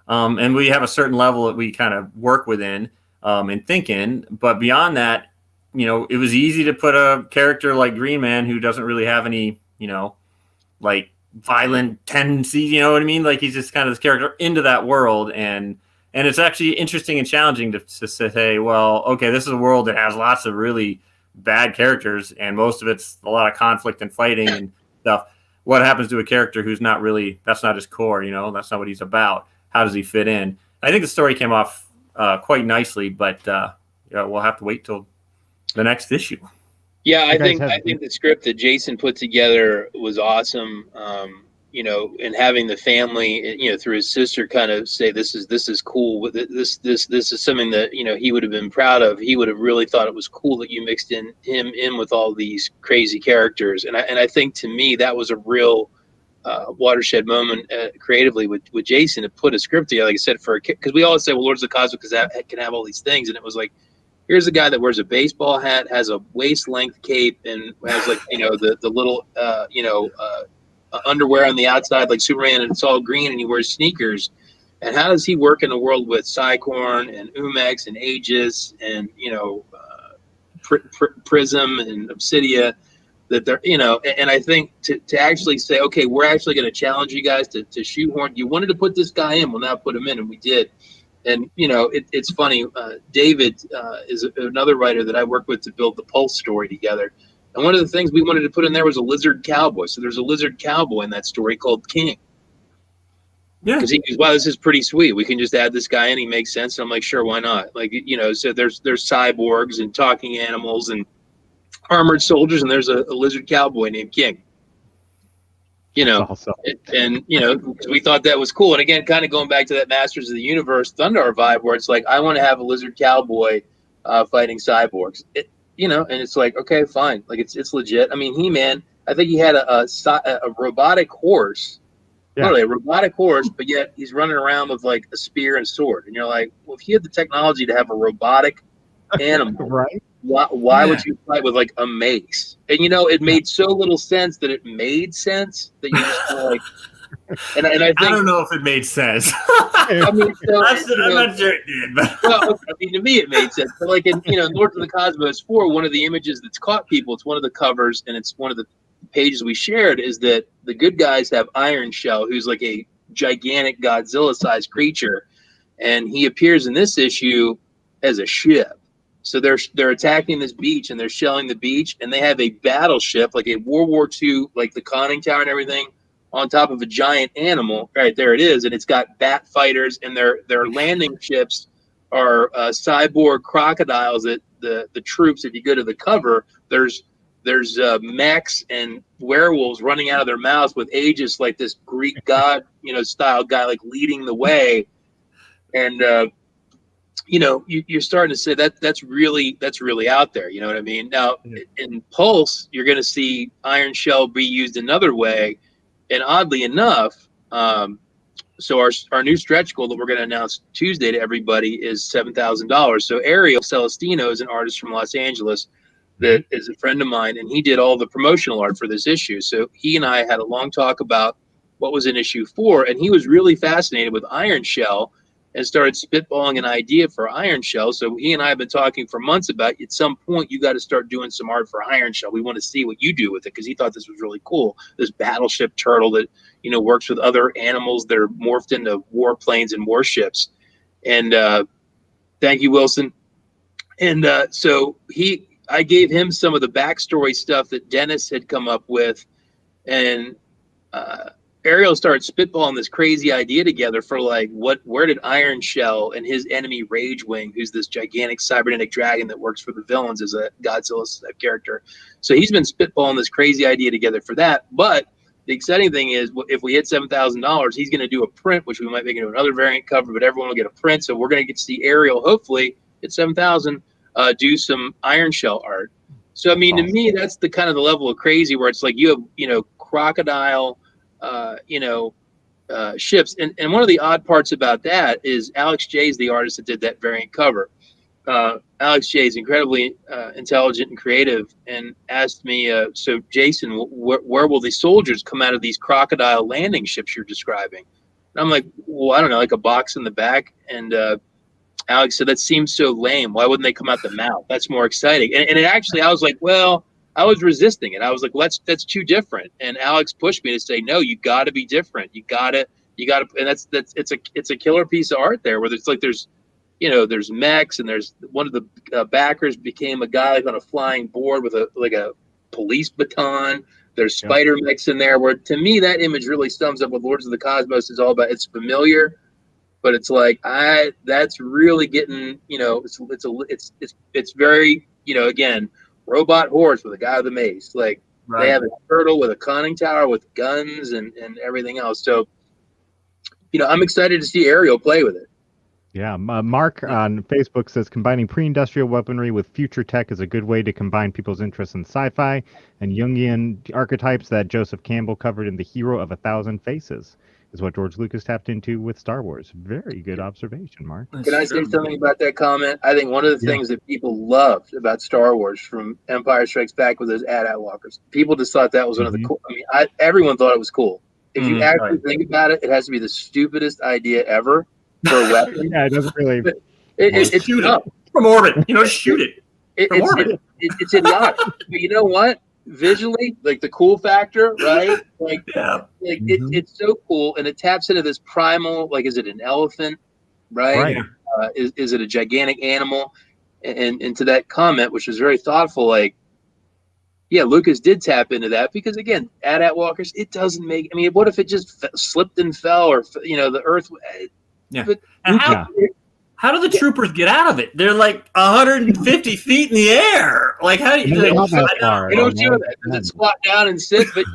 And we have a certain level that we kind of work within and think in. But beyond that, it was easy to put a character like Green Man, who doesn't really have any, like violent tendencies, you know what I mean? Like, he's just kind of this character into that world. And it's actually interesting and challenging to say, well, okay, this is a world that has lots of really bad characters, and most of it's a lot of conflict and fighting and stuff. What happens to a character who's not really, that's not his core, that's not what he's about. How does he fit in? I think the story came off quite nicely, but we'll have to wait till the next issue. Yeah, I think the script that Jason put together was awesome. And having the family, through his sister, kind of say this is cool. This is something that he would have been proud of. He would have really thought it was cool that you mixed him in with all these crazy characters. And I think, to me, that was a real watershed moment creatively with Jason, to put a script together, like I said, because we always say, well, Lords of the Cosmos can have all these things, and it was like, here's a guy that wears a baseball hat, has a waist length cape, and has like the little underwear on the outside like Superman, and it's all green, and he wears sneakers. And how does he work in a world with Cycorn and Umex and Aegis and Prism and Obsidia? That they're, and I think to actually say, okay, we're actually going to challenge you guys to shoehorn. You wanted to put this guy in, we'll now put him in, and we did. And it's funny. David is another writer that I worked with to build the Pulse story together. And one of the things we wanted to put in there was a lizard cowboy. So there's a lizard cowboy in that story called King. Yeah, because he goes, wow, this is pretty sweet. We can just add this guy in. He makes sense. And I'm like, sure, why not? Like, so there's cyborgs and talking animals and armored soldiers, and there's a lizard cowboy named King. Awesome. And we thought that was cool. And again, kind of going back to that Masters of the Universe Thundar vibe, where it's like, I want to have a lizard cowboy fighting cyborgs. And it's like, okay, fine. Like, it's legit. I mean, He-Man, I think he had a robotic horse. Yeah. Literally a robotic horse, but yet he's running around with like a spear and sword. And you're like, well, if he had the technology to have a robotic animal, right? Why would you fight with like a mace? And it made so little sense that it made sense that you just like. And I think, I don't know if it made sense. I mean, I'm not sure it did. But. Well, I mean, to me, it made sense. But like in Lords of the Cosmos 4, one of the images that's caught people, it's one of the covers, and it's one of the pages we shared, is that the good guys have Iron Shell, who's like a gigantic Godzilla-sized creature, and he appears in this issue as a ship. So they're attacking this beach, and they're shelling the beach, and they have a battleship, like a World War II, like the conning tower and everything, on top of a giant animal. Right there it is, and it's got bat fighters, and their landing ships are cyborg crocodiles that the troops, if you go to the cover, there's mechs and werewolves running out of their mouths with Aegis, like this Greek god, style guy, like leading the way. And you're starting to say that's really out there. You know what I mean? Now, in Pulse, you're going to see Iron Shell be used another way. And oddly enough, so our new stretch goal that we're going to announce Tuesday to everybody is $7,000. So Ariel Celestino is an artist from Los Angeles that is a friend of mine, and he did all the promotional art for this issue. So he and I had a long talk about what was in issue 4, and he was really fascinated with Iron Shell and started spitballing an idea for Iron Shell. So he and I have been talking for months about, at some point, you got to start doing some art for Iron Shell. We want to see what you do with it, because he thought this was really cool. This battleship turtle that, works with other animals that are morphed into warplanes and warships. And thank you, Wilson. And so I gave him some of the backstory stuff that Dennis had come up with and Ariel started spitballing this crazy idea together for like where did Iron Shell and his enemy Ragewing, who's this gigantic cybernetic dragon that works for the villains as a Godzilla character. So he's been spitballing this crazy idea together for that. But the exciting thing is if we hit $7,000, he's going to do a print, which we might make into another variant cover, but everyone will get a print. So we're going to get to see Ariel, hopefully at 7,000, do some Iron Shell art. So, I mean, to me, that's the kind of the level of crazy where it's like you have, crocodile, ships. And one of the odd parts about that is Alex J is the artist that did that variant cover. Alex J is incredibly intelligent and creative, and asked me, so Jason, where will the soldiers come out of these crocodile landing ships you're describing? And I'm like, well, I don't know, like a box in the back. And Alex said, that seems so lame. Why wouldn't they come out the mouth? That's more exciting. And it actually, I was like, well, I was resisting it. I was like, that's too different. And Alex pushed me to say, no, you got to be different. You got to, and it's a killer piece of art there where it's like, there's mechs, and there's one of the backers became a guy like on a flying board with a police baton. There's spider mechs in there where, to me, that image really sums up what Lords of the Cosmos is all about. It's familiar, but it's like, that's really getting, it's very, again, robot horse with a guy with a mace. Like, right. They have a turtle with a conning tower with guns and everything else. So, I'm excited to see Ariel play with it. Yeah, Mark on Facebook says combining pre-industrial weaponry with future tech is a good way to combine people's interest in sci-fi and Jungian archetypes that Joseph Campbell covered in The Hero of a Thousand Faces, is what George Lucas tapped into with Star Wars. Very good observation, Mark. Can I say something about that comment? I think one of the things that people loved about Star Wars from Empire Strikes Back was those AT-AT walkers. People just thought that was one of the cool. I mean, everyone thought it was cool. If you actually think about it, it has to be the stupidest idea ever for a weapon. Yeah, it doesn't really. It's shoot it from orbit. Shoot it. It's idiotic. But you know what? Visually, like the cool factor, right? Like, it's so cool, and it taps into this primal. Like, is it an elephant? Right. Is it a gigantic animal? And to that comment, which was very thoughtful, like, yeah, Lucas did tap into that because, again, AT-AT walkers, it doesn't make. I mean, what if it just slipped and fell, or the Earth? Yeah. But how do the troopers get out of it? They're like 150 feet in the air. Like, how do you? They don't do that. Does it squat down and sit? But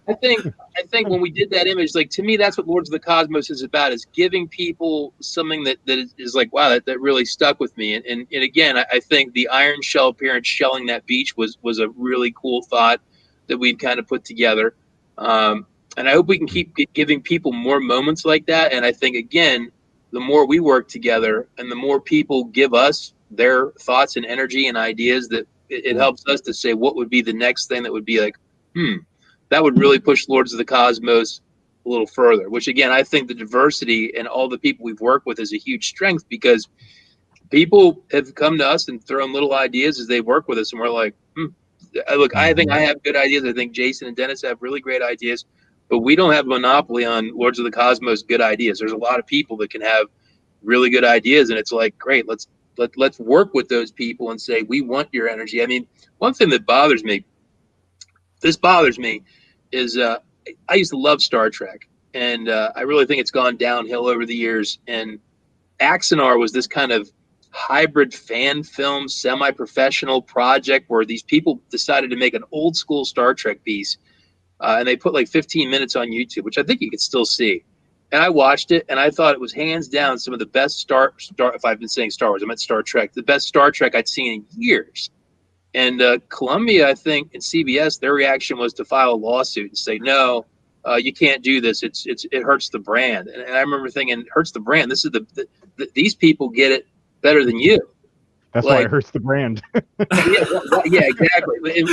again, I think when we did that image, like, to me, that's what Lords of the Cosmos is about: is giving people something that is like, wow, that really stuck with me. And again, I think the Iron Shell appearance shelling that beach was a really cool thought that we'd kind of put together. And I hope we can keep giving people more moments like that. And I think, again, the more we work together and the more people give us their thoughts and energy and ideas, that it helps us to say what would be the next thing that would be like, that would really push Lords of the Cosmos a little further, which, again, I think the diversity and all the people we've worked with is a huge strength, because people have come to us and thrown little ideas as they work with us. And we're like, look, I think I have good ideas. I think Jason and Dennis have really great ideas. But we don't have a monopoly on Lords of the Cosmos good ideas. There's a lot of people that can have really good ideas, and it's like, great, let's work with those people and say, we want your energy. I mean, one thing that bothers me, is I used to love Star Trek, and I really think it's gone downhill over the years. And Axanar was this kind of hybrid fan film, semi-professional project where these people decided to make an old school Star Trek piece. And they put like 15 minutes on YouTube, which I think you could still see. And I watched it, and I thought it was hands down some of the best Star. If I've been saying Star Wars, I meant Star Trek. The best Star Trek I'd seen in years. And Columbia, I think, and CBS, their reaction was to file a lawsuit and say, no, you can't do this. It hurts the brand. And I remember thinking, it hurts the brand. This is these people get it better than you. That's why it hurts the brand. yeah, exactly.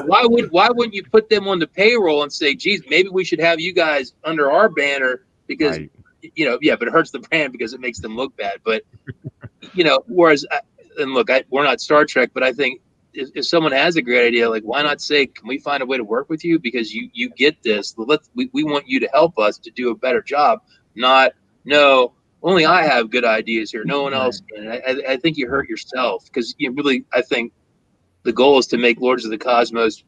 Why wouldn't you put them on the payroll and say, geez, maybe we should have you guys under our banner because, but it hurts the brand because it makes them look bad. But, whereas, and look, we're not Star Trek, but I think if someone has a great idea, like, why not say, can we find a way to work with you? Because you get this. We want you to help us to do a better job, not, no, only I have good ideas here. No one else can. I think you hurt yourself, because I think the goal is to make Lords of the Cosmos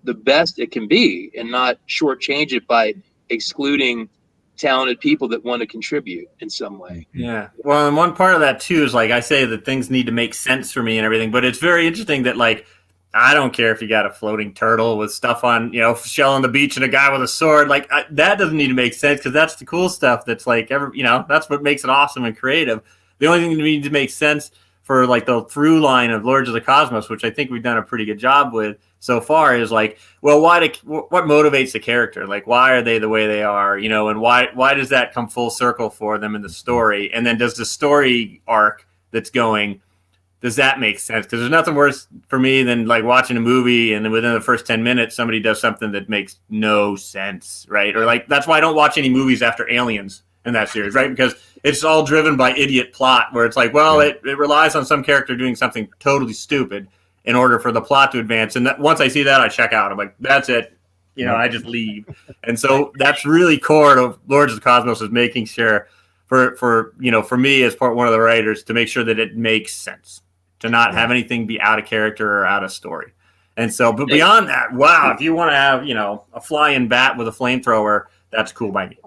the best it can be and not shortchange it by excluding talented people that want to contribute in some way. Yeah. Well, and one part of that too is like I say that things need to make sense for me and everything, but it's very interesting that like I don't care if you got a floating turtle with stuff on, shell on the beach and a guy with a sword. Like that doesn't need to make sense because that's the cool stuff. That's like that's what makes it awesome and creative. The only thing that needs to make sense for like the through line of Lords of the Cosmos, which I think we've done a pretty good job with so far, is like, well, what motivates the character? Like, why are they the way they are? And why does that come full circle for them in the story? And then does the story arc that's going, does that make sense? Because there's nothing worse for me than like watching a movie and then within the first 10 minutes, somebody does something that makes no sense, right? Or like, that's why I don't watch any movies after Aliens in that series, right? Because it's all driven by idiot plot where it's like, well, it relies on some character doing something totally stupid in order for the plot to advance. And once I see that, I check out. I'm like, that's it. I just leave. And so that's really core of Lords of the Cosmos, is making sure for me as one of the writers to make sure that it makes sense, to not have anything be out of character or out of story. And so, but beyond that, wow, if you want to have, a flying bat with a flamethrower, that's cool by me.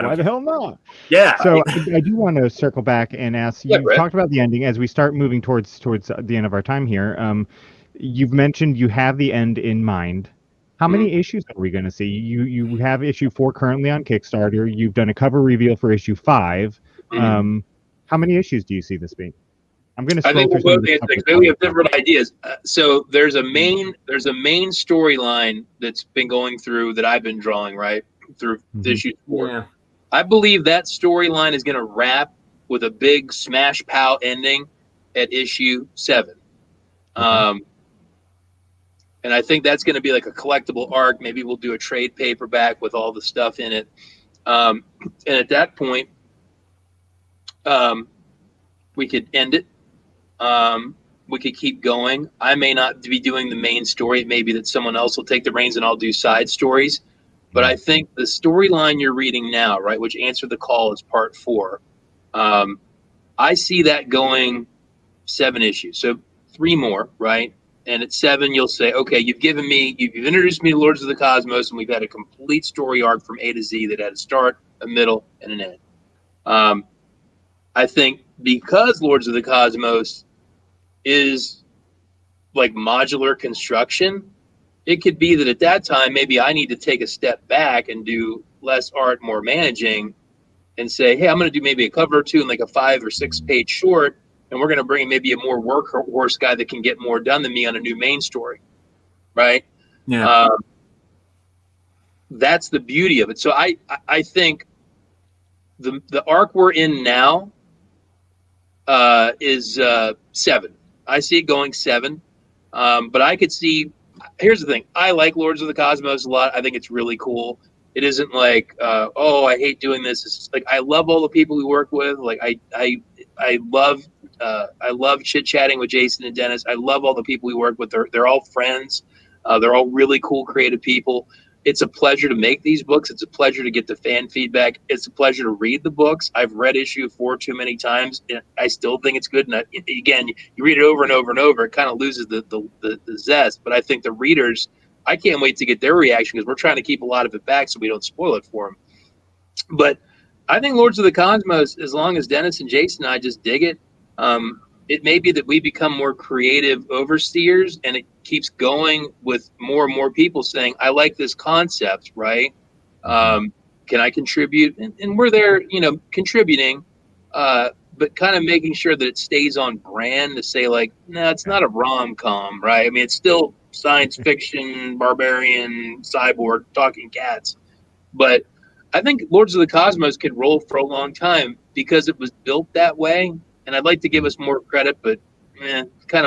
Why the hell not? Yeah. So I do want to circle back and ask, you talked about the ending as we start moving towards the end of our time here. You've mentioned you have the end in mind. How many issues are we going to see? You have issue 4 currently on Kickstarter. You've done a cover reveal for issue 5. How many issues do you see this being? I'm going to. I think we have different ideas. So there's a main storyline that's been going through that I've been drawing right through issue 4. Yeah. I believe that storyline is going to wrap with a big smash pow ending at issue 7. And I think that's going to be like a collectible arc. Maybe we'll do a trade paperback with all the stuff in it. And at that point, we could end it. We could keep going. I may not be doing the main story. It may be that someone else will take the reins and I'll do side stories. But I think the storyline you're reading now, right, which Answered the Call is part 4, I see that going 7 issues. So 3 more, right? And at 7, you'll say, okay, you've introduced me to Lords of the Cosmos, and we've had a complete story arc from A to Z that had a start, a middle, and an end. I think because Lords of the Cosmos is like modular construction, it could be that at that time, maybe I need to take a step back and do less art, more managing, and say, hey, I'm going to do maybe a cover or 2 and like a 5 or 6 page short. And we're going to bring in maybe a more workhorse guy that can get more done than me on a new main story. Right. Yeah. That's the beauty of it. So I think the arc we're in now is 7. I see it going 7. But I could see, here's the thing. I like Lords of the Cosmos a lot. I think it's really cool. It isn't like, oh, I hate doing this. It's just like, I love all the people we work with. Like I love chit-chatting with Jason and Dennis. I love all the people we work with. They're all friends. They're all really cool, creative people. It's a pleasure to make these books. It's a pleasure to get the fan feedback. It's a pleasure to read the books. I've read issue 4 too many times, and I still think it's good. And again, you read it over and over and over, it kind of loses the zest. But I think the readers, I can't wait to get their reaction because we're trying to keep a lot of it back so we don't spoil it for them. But I think Lords of the Cosmos, as long as Dennis and Jason and I just dig it, it may be that we become more creative overseers, and it keeps going with more and more people saying, I like this concept, right? Can I contribute? And we're there, contributing, but kind of making sure that it stays on brand to say like, no, it's not a rom-com, right? I mean, it's still science fiction, barbarian, cyborg, talking cats. But I think Lords of the Cosmos could roll for a long time because it was built that way. And I'd like to give us more credit, but we kind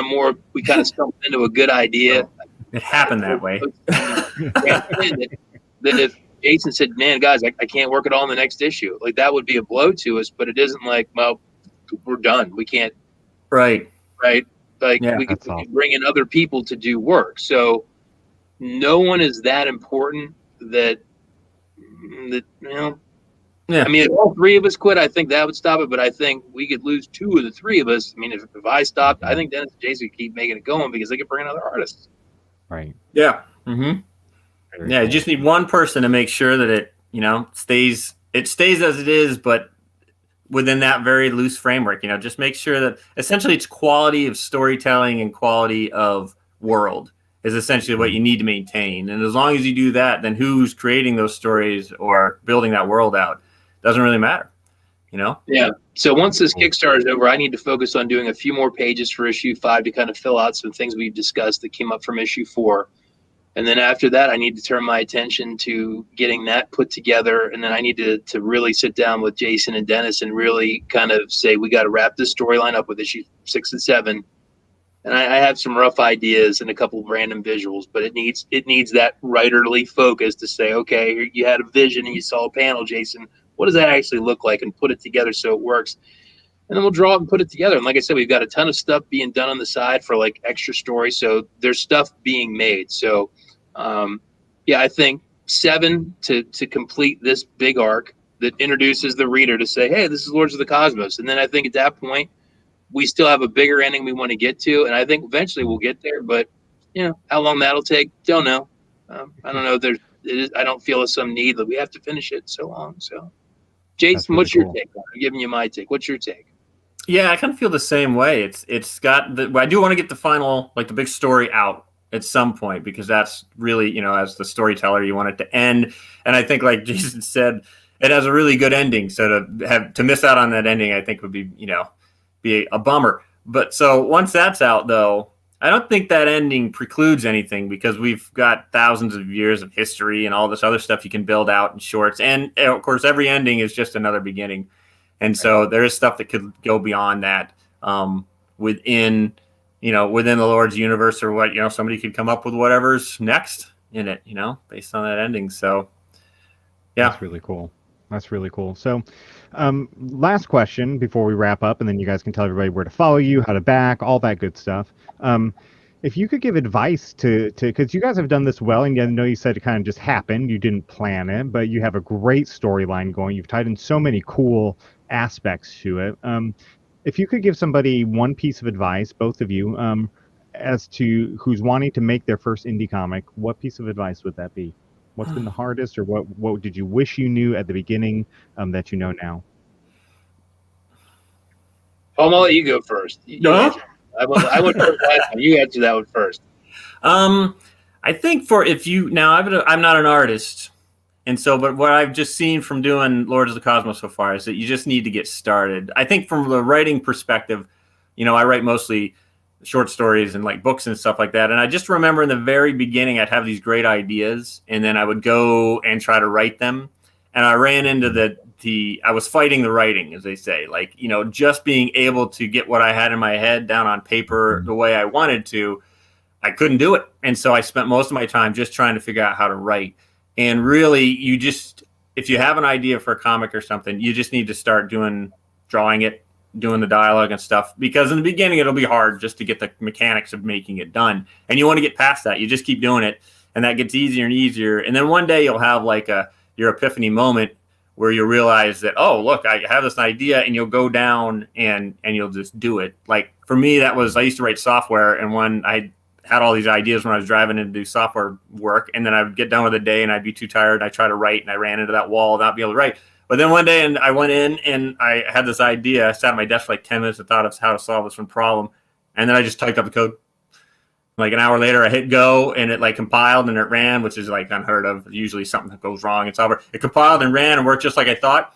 of stumbled into a good idea. It happened that way. That if Jason said, man, guys, I can't work it all in the next issue, like that would be a blow to us, but it isn't like, well, we're done. We can't. Right. Like we could bring in other people to do work. So no one is that important that I mean, if all 3 of us quit, I think that would stop it. But I think we could lose 2 of the 3 of us. I mean, if I stopped, I think Dennis and Jason could keep making it going because they could bring in other artists. Right. Yeah. Mm-hmm. Yeah, you just need one person to make sure that it, stays as it is, but within that very loose framework. Just make sure that essentially it's quality of storytelling and quality of world is essentially what you need to maintain. And as long as you do that, then who's creating those stories or building that world out doesn't really matter. Yeah. So once this Kickstarter is over, I need to focus on doing a few more pages for issue 5 to kind of fill out some things we've discussed that came up from issue 4. And then after that, I need to turn my attention to getting that put together. And then I need to really sit down with Jason and Dennis and really kind of say, we got to wrap this storyline up with issue 6 and 7. And I have some rough ideas and a couple of random visuals, but it needs that writerly focus to say, okay, you had a vision and you saw a panel, Jason. What does that actually look like? And put it together so it works. And then we'll draw it and put it together. And like I said, we've got a ton of stuff being done on the side for like extra story. So there's stuff being made. So I think 7 to complete this big arc that introduces the reader to say, hey, this is Lords of the Cosmos. And then I think at that point, we still have a bigger ending we want to get to. And I think eventually we'll get there. But, how long that'll take, don't know. I don't know. I don't feel some need that we have to finish it so long. So, Jason, what's your take? I'm giving you my take. What's your take? Yeah, I kind of feel the same way. It's got I do want to get the final, like the big story out at some point, because that's really, as the storyteller, you want it to end. And I think, like Jason said, it has a really good ending. So to miss out on that ending, I think would be, be a bummer. But so once that's out, though, I don't think that ending precludes anything, because we've got thousands of years of history and all this other stuff you can build out in shorts. And of course, every ending is just another beginning. And so there is stuff that could go beyond that within the Lord's universe, or what, somebody could come up with whatever's next in it, based on that ending. So, yeah. That's really cool. So, last question before we wrap up, and then you guys can tell everybody where to follow you, how to back, all that good stuff. If you could give advice to because you guys have done this well, and I know you said it kind of just happened, you didn't plan it, but you have a great storyline going. You've tied in so many cool aspects to it. If you could give somebody one piece of advice, both of you, as to who's wanting to make their first indie comic, what piece of advice would that be? What's been the hardest, or what did you wish you knew at the beginning that you know now? I'll let you go first. I went first last time. You answer that one first. I think I'm not an artist. And so, but what I've just seen from doing Lords of the Cosmos so far is that you just need to get started. I think from the writing perspective, I write mostly short stories and like books and stuff like that. And I just remember in the very beginning, I'd have these great ideas, and then I would go and try to write them. And I ran into I was fighting the writing, as they say, like, just being able to get what I had in my head down on paper the way I wanted to, I couldn't do it. And so I spent most of my time just trying to figure out how to write. And really, if you have an idea for a comic or something, you just need to start drawing it, doing the dialogue and stuff, because in the beginning, it'll be hard just to get the mechanics of making it done. And you want to get past that. You just keep doing it, and that gets easier and easier. And then one day you'll have like your epiphany moment where you realize that, oh, look, I have this idea, and you'll go down and you'll just do it. Like for me, I used to write software, and when I had all these ideas when I was driving in to do software work, and then I would get done with the day and I'd be too tired, and I try to write, and I ran into that wall, not be able to write. But then one day, and I went in and I had this idea. I sat at my desk for like 10 minutes and thought of how to solve this one problem, and then I just typed up the code. Like an hour later, I hit go, and it like compiled and it ran, which is like unheard of. Usually something that goes wrong in software. It compiled and ran and worked just like I thought.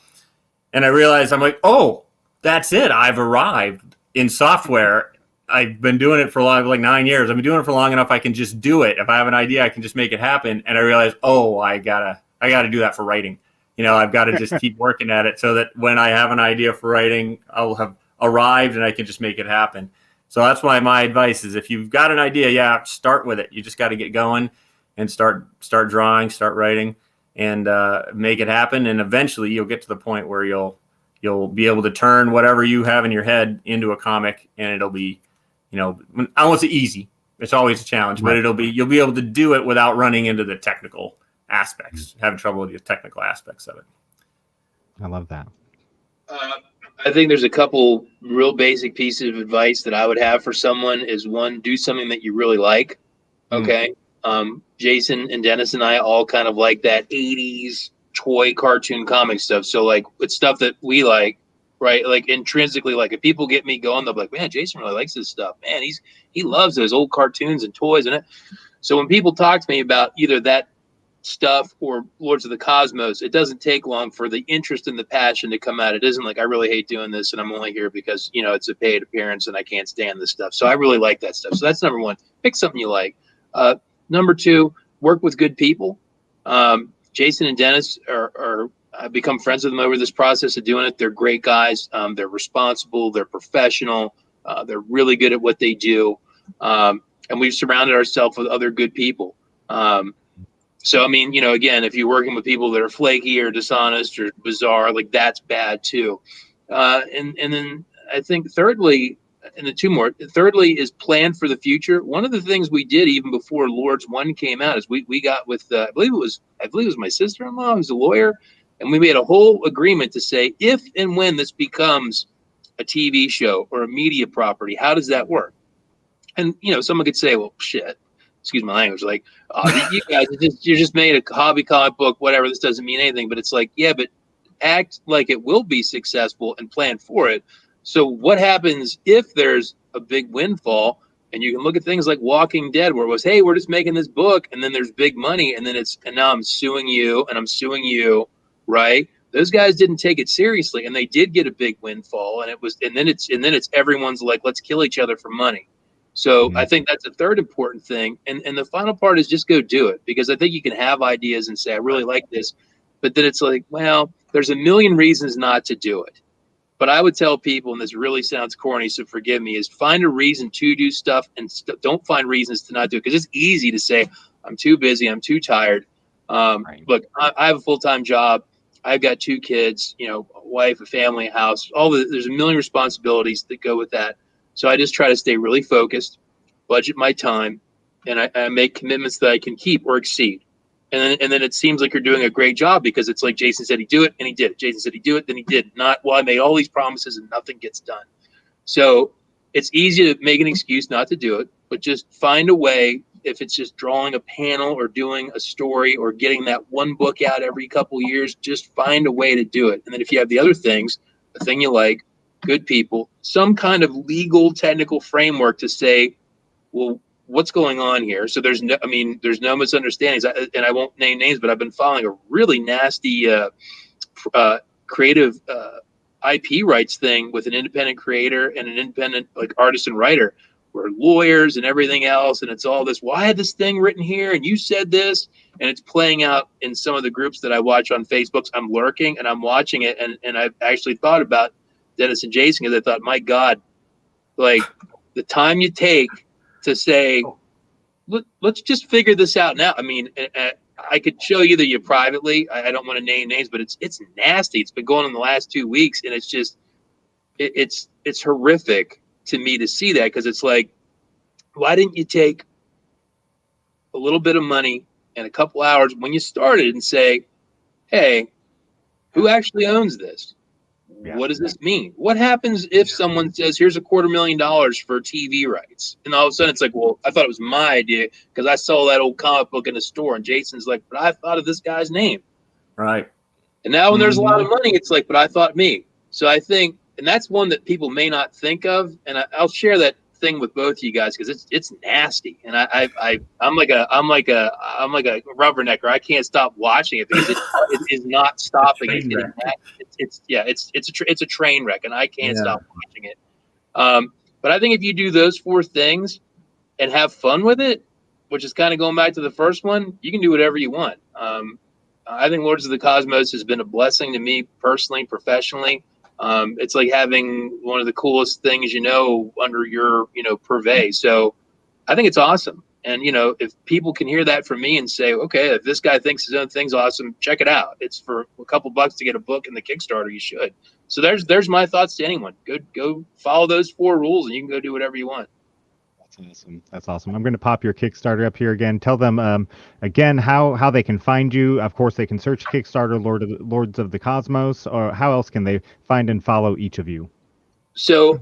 And I realized, I'm like, oh, that's it. I've arrived in software. I've been doing it for like 9 years. I've been doing it for long enough. I can just do it. If I have an idea, I can just make it happen. And I realized, oh, I gotta do that for writing. I've got to just keep working at it so that when I have an idea for writing, I'll have arrived and I can just make it happen. So that's why my advice is, if you've got an idea, start with it. You just got to get going and start drawing, start writing, and make it happen. And eventually you'll get to the point where you'll be able to turn whatever you have in your head into a comic, and it'll be, I won't say easy. It's always a challenge, but you'll be able to do it without running into the technical aspects, having trouble with the technical aspects of it. I love that. I think there's a couple real basic pieces of advice that I would have for someone is, one, do something that you really like. Okay. Jason and Dennis and I all kind of like that 80s toy cartoon comic stuff. So like it's stuff that we like, right? Like intrinsically, like if people get me going, they'll be like, man, Jason really likes this stuff. Man, he loves those old cartoons and toys and it. So when people talk to me about either that stuff or Lords of the Cosmos, it doesn't take long for the interest and the passion to come out. It isn't like I really hate doing this and I'm only here because it's a paid appearance and I can't stand this stuff. So I really like that stuff. So that's number one. Pick something you like. Number two, work with good people. Jason and Dennis are I've become friends with them over this process of doing it. They're great guys. They're responsible. They're professional. They're really good at what they do. And we've surrounded ourselves with other good people. So, I mean, again, if you're working with people that are flaky or dishonest or bizarre, like that's bad too. And then I think thirdly is plan for the future. One of the things we did even before Lords 1 came out is we got with, I believe it was my sister-in-law who's a lawyer. And we made a whole agreement to say, if and when this becomes a TV show or a media property, how does that work? And, someone could say, well, shit, excuse my language. Like, you guys, you just made a hobby comic book, whatever. This doesn't mean anything. But it's like, yeah, but act like it will be successful and plan for it. So what happens if there's a big windfall? And you can look at things like Walking Dead, where it was, hey, we're just making this book, and then there's big money, and then now I'm suing you, and I'm suing you, right? Those guys didn't take it seriously, and they did get a big windfall, and then it's everyone's like, let's kill each other for money. So I think that's a third important thing. And the final part is just go do it, because I think you can have ideas and say, I really like this, but then it's like, well, there's a million reasons not to do it. But I would tell people, and this really sounds corny, so forgive me, is find a reason to do stuff and don't find reasons to not do it. Because it's easy to say, I'm too busy, I'm too tired. Right. Look, I have a full-time job. I've got 2 kids, a wife, a family, a house, there's a million responsibilities that go with that. So I just try to stay really focused, budget my time, and I make commitments that I can keep or exceed. And then it seems like you're doing a great job, because it's like Jason said he'd do it, and he did it. Jason said he'd do it, then he did. Not, well, I made all these promises and nothing gets done. So it's easy to make an excuse not to do it, but just find a way. If it's just drawing a panel or doing a story or getting that one book out every couple years, just find a way to do it. And then if you have the other things, the thing you like, good people, some kind of legal technical framework to say, well, what's going on here? So there's no misunderstandings, and I won't name names, but I've been following a really nasty creative IP rights thing with an independent creator and an independent artist and writer. We're lawyers and everything else, and it's all this, well, I had this thing written here and you said this, and it's playing out in some of the groups that I watch on Facebook. I'm lurking and I'm watching it, and I've actually thought about Dennis and Jason, because I thought, my God, like the time you take to say, let's just figure this out now. I mean, I could show you privately. I don't want to name names, but it's nasty. It's been going on the last 2 weeks, and it's just it's horrific to me to see that, because it's like, why didn't you take a little bit of money and a couple hours when you started and say, hey, who actually owns this? Yeah. What does this mean? What happens if someone says, here's $250,000 for TV rights? And all of a sudden it's like, well, I thought it was my idea because I saw that old comic book in the store, and Jason's like, but I thought of this guy's name. Right. And now when there's a lot of money, it's like, but I thought me. So I think, and that's one that people may not think of. And I'll share that thing with both of you guys, because it's nasty. And I'm like a rubbernecker. I can't stop watching it because it is not stopping. It's a train wreck, and I can't stop watching it. But I think if you do those 4 things and have fun with it, which is kind of going back to the first one, you can do whatever you want. I think Lords of the Cosmos has been a blessing to me personally, professionally. It's like having one of the coolest things, under your, purvey. So I think it's awesome. And, if people can hear that from me and say, okay, if this guy thinks his own thing's awesome, check it out. It's for a couple bucks to get a book in the Kickstarter. You should. So there's my thoughts to anyone. Go follow those 4 rules, and you can go do whatever you want. That's awesome. I'm going to pop your Kickstarter up here again. Tell them again how they can find you. Of course, they can search Kickstarter Lords of the Cosmos, or how else can they find and follow each of you? So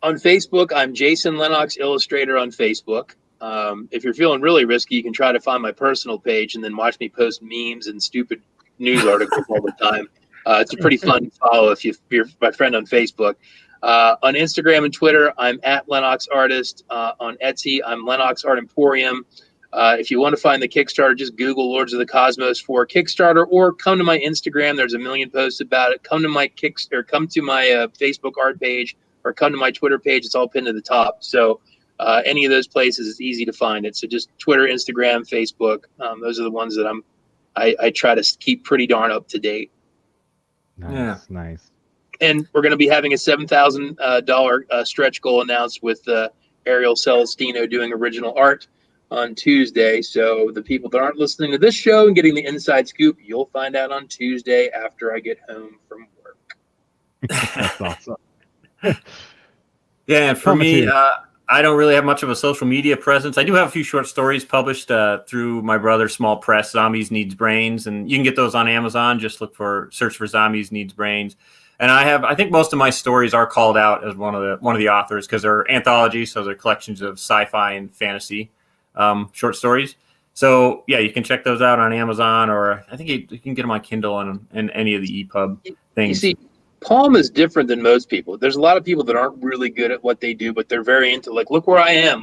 on Facebook, I'm Jason Lenox Illustrator on Facebook. If you're feeling really risky, you can try to find my personal page and then watch me post memes and stupid news articles all the time. It's a pretty fun follow if you're my friend on Facebook. On Instagram and Twitter, I'm at Lenox Artist. On Etsy, I'm Lenox Art Emporium. If you want to find the Kickstarter, just Google Lords of the Cosmos for Kickstarter, or come to my Instagram. There's a million posts about it. Come to my come to my Facebook art page, or come to my Twitter page. It's all pinned to the top. So any of those places, it's easy to find it. So just Twitter, Instagram, Facebook. Those are the ones that I try to keep pretty darn up to date. Nice. And we're going to be having a $7,000 stretch goal announced with Ariel Celestino doing original art on Tuesday. So the people that aren't listening to this show and getting the inside scoop, you'll find out on Tuesday after I get home from work. That's awesome. Yeah, and for me, I don't really have much of a social media presence. I do have a few short stories published through my brother's small press, Zombies Needs Brains, and you can get those on Amazon. Just search for Zombies Needs Brains. And I think most of my stories are called out as one of the authors because they're anthologies, so they're collections of sci-fi and fantasy short stories. So yeah, you can check those out on Amazon, or I think you can get them on Kindle and any of the EPUB things. You see, Palm is different than most people. There's a lot of people that aren't really good at what they do, but they're very into like, look where I am.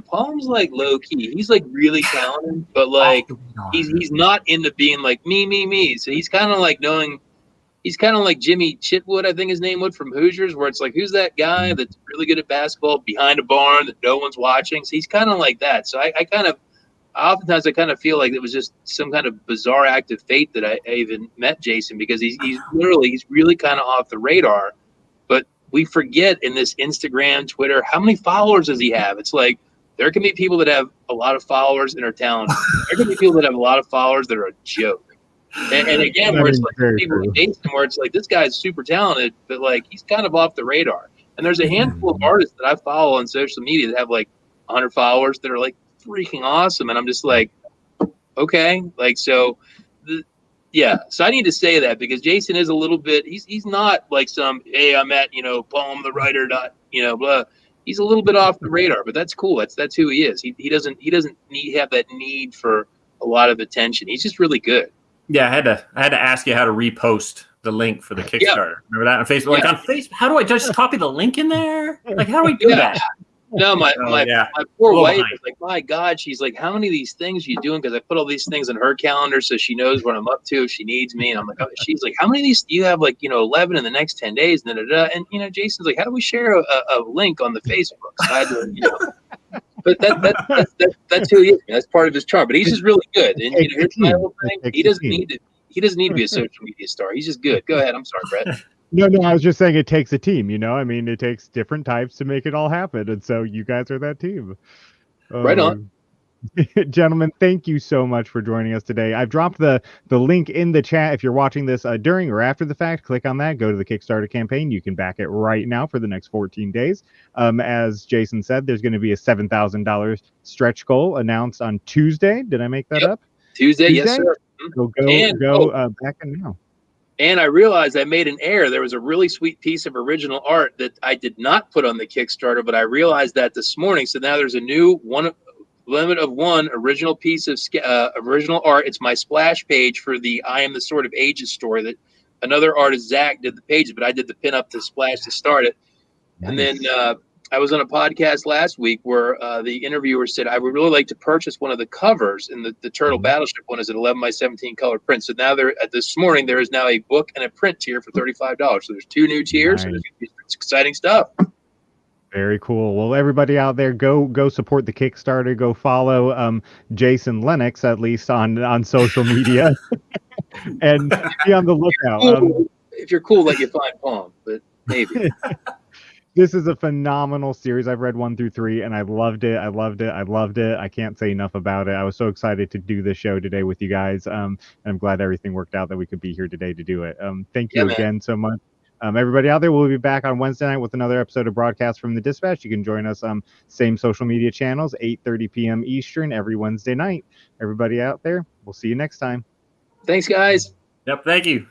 Palm's like low key. He's like really talented, but like he's not into being like me. So he's kind of like Jimmy Chitwood, I think his name was, from Hoosiers, where it's like, who's that guy that's really good at basketball behind a barn that no one's watching? So he's kind of like that. So oftentimes I kind of feel like it was just some kind of bizarre act of fate that I even met Jason, because he's really kind of off the radar. But we forget in this Instagram, Twitter, how many followers does he have? It's like, there can be people that have a lot of followers and are talented. There can be people that have a lot of followers that are a joke. And again, where it's like people like Jason, where it's like, this guy's super talented, but like he's kind of off the radar. And there's a handful of artists that I follow on social media that have like 100 followers that are like freaking awesome, and I'm just like, okay, like so I need to say that, because Jason is a little bit, he's not like some, hey, I'm at Palm the writer blah. He's a little bit off the radar, but that's cool. That's who he is. He doesn't have that need for a lot of attention. He's just really good. Yeah, I had to ask you how to repost the link for the Kickstarter. Yeah. Remember that on Facebook? Like on Facebook, how do I just copy the link in there? Like, how do we do that? No, my poor wife is like, my God, she's like, how many of these things are you doing? Because I put all these things in her calendar so she knows what I'm up to if she needs me. And I'm like, she's like, how many of these do you have? Like, 11 in the next 10 days. And Jason's like, how do we share a link on the Facebook? So I had to, but that's who he is. That's part of his charm. But he's just really good. And here's my whole thing. He doesn't need to be a social media star. He's just good. Go ahead. I'm sorry, Brett. No, I was just saying it takes a team, I mean, it takes different types to make it all happen. And so you guys are that team. Right on. Gentlemen, thank you so much for joining us today. I've dropped the link in the chat. If you're watching this during or after the fact, click on that, go to the Kickstarter campaign. You can back it right now for the next 14 days. As Jason said, there's going to be a $7,000 stretch goal announced on Tuesday. Did I make that up? Tuesday? Yes, sir. So go back in now. And I realized I made an error. There was a really sweet piece of original art that I did not put on the Kickstarter, but I realized that this morning. So now there's a new limit of one original piece of original art. It's my splash page for the I Am the Sword of Ages story that another artist, Zach, did the pages, but I did the pin up to splash to start it. Nice. And then I was on a podcast last week where the interviewer said, I would really like to purchase one of the covers, and the Turtle Battleship one is an 11x17 color print. So now this morning, there is now a book and a print tier for $35. So there's two new tiers. Nice. So it's exciting stuff. Very cool. Well, everybody out there, go support the Kickstarter. Go follow Jason Lenox, at least on social media, and be on the lookout. If you're cool, let you find Palm, but maybe. This is a phenomenal series. I've read 1 through 3, and I loved it. I can't say enough about it. I was so excited to do this show today with you guys, and I'm glad everything worked out that we could be here today to do it. Thank you again so much. Everybody out there, we'll be back on Wednesday night with another episode of Broadcast from the Dispatch. You can join us on same social media channels, 8:30 p.m. Eastern every Wednesday night. Everybody out there, we'll see you next time. Thanks, guys. Yep, thank you.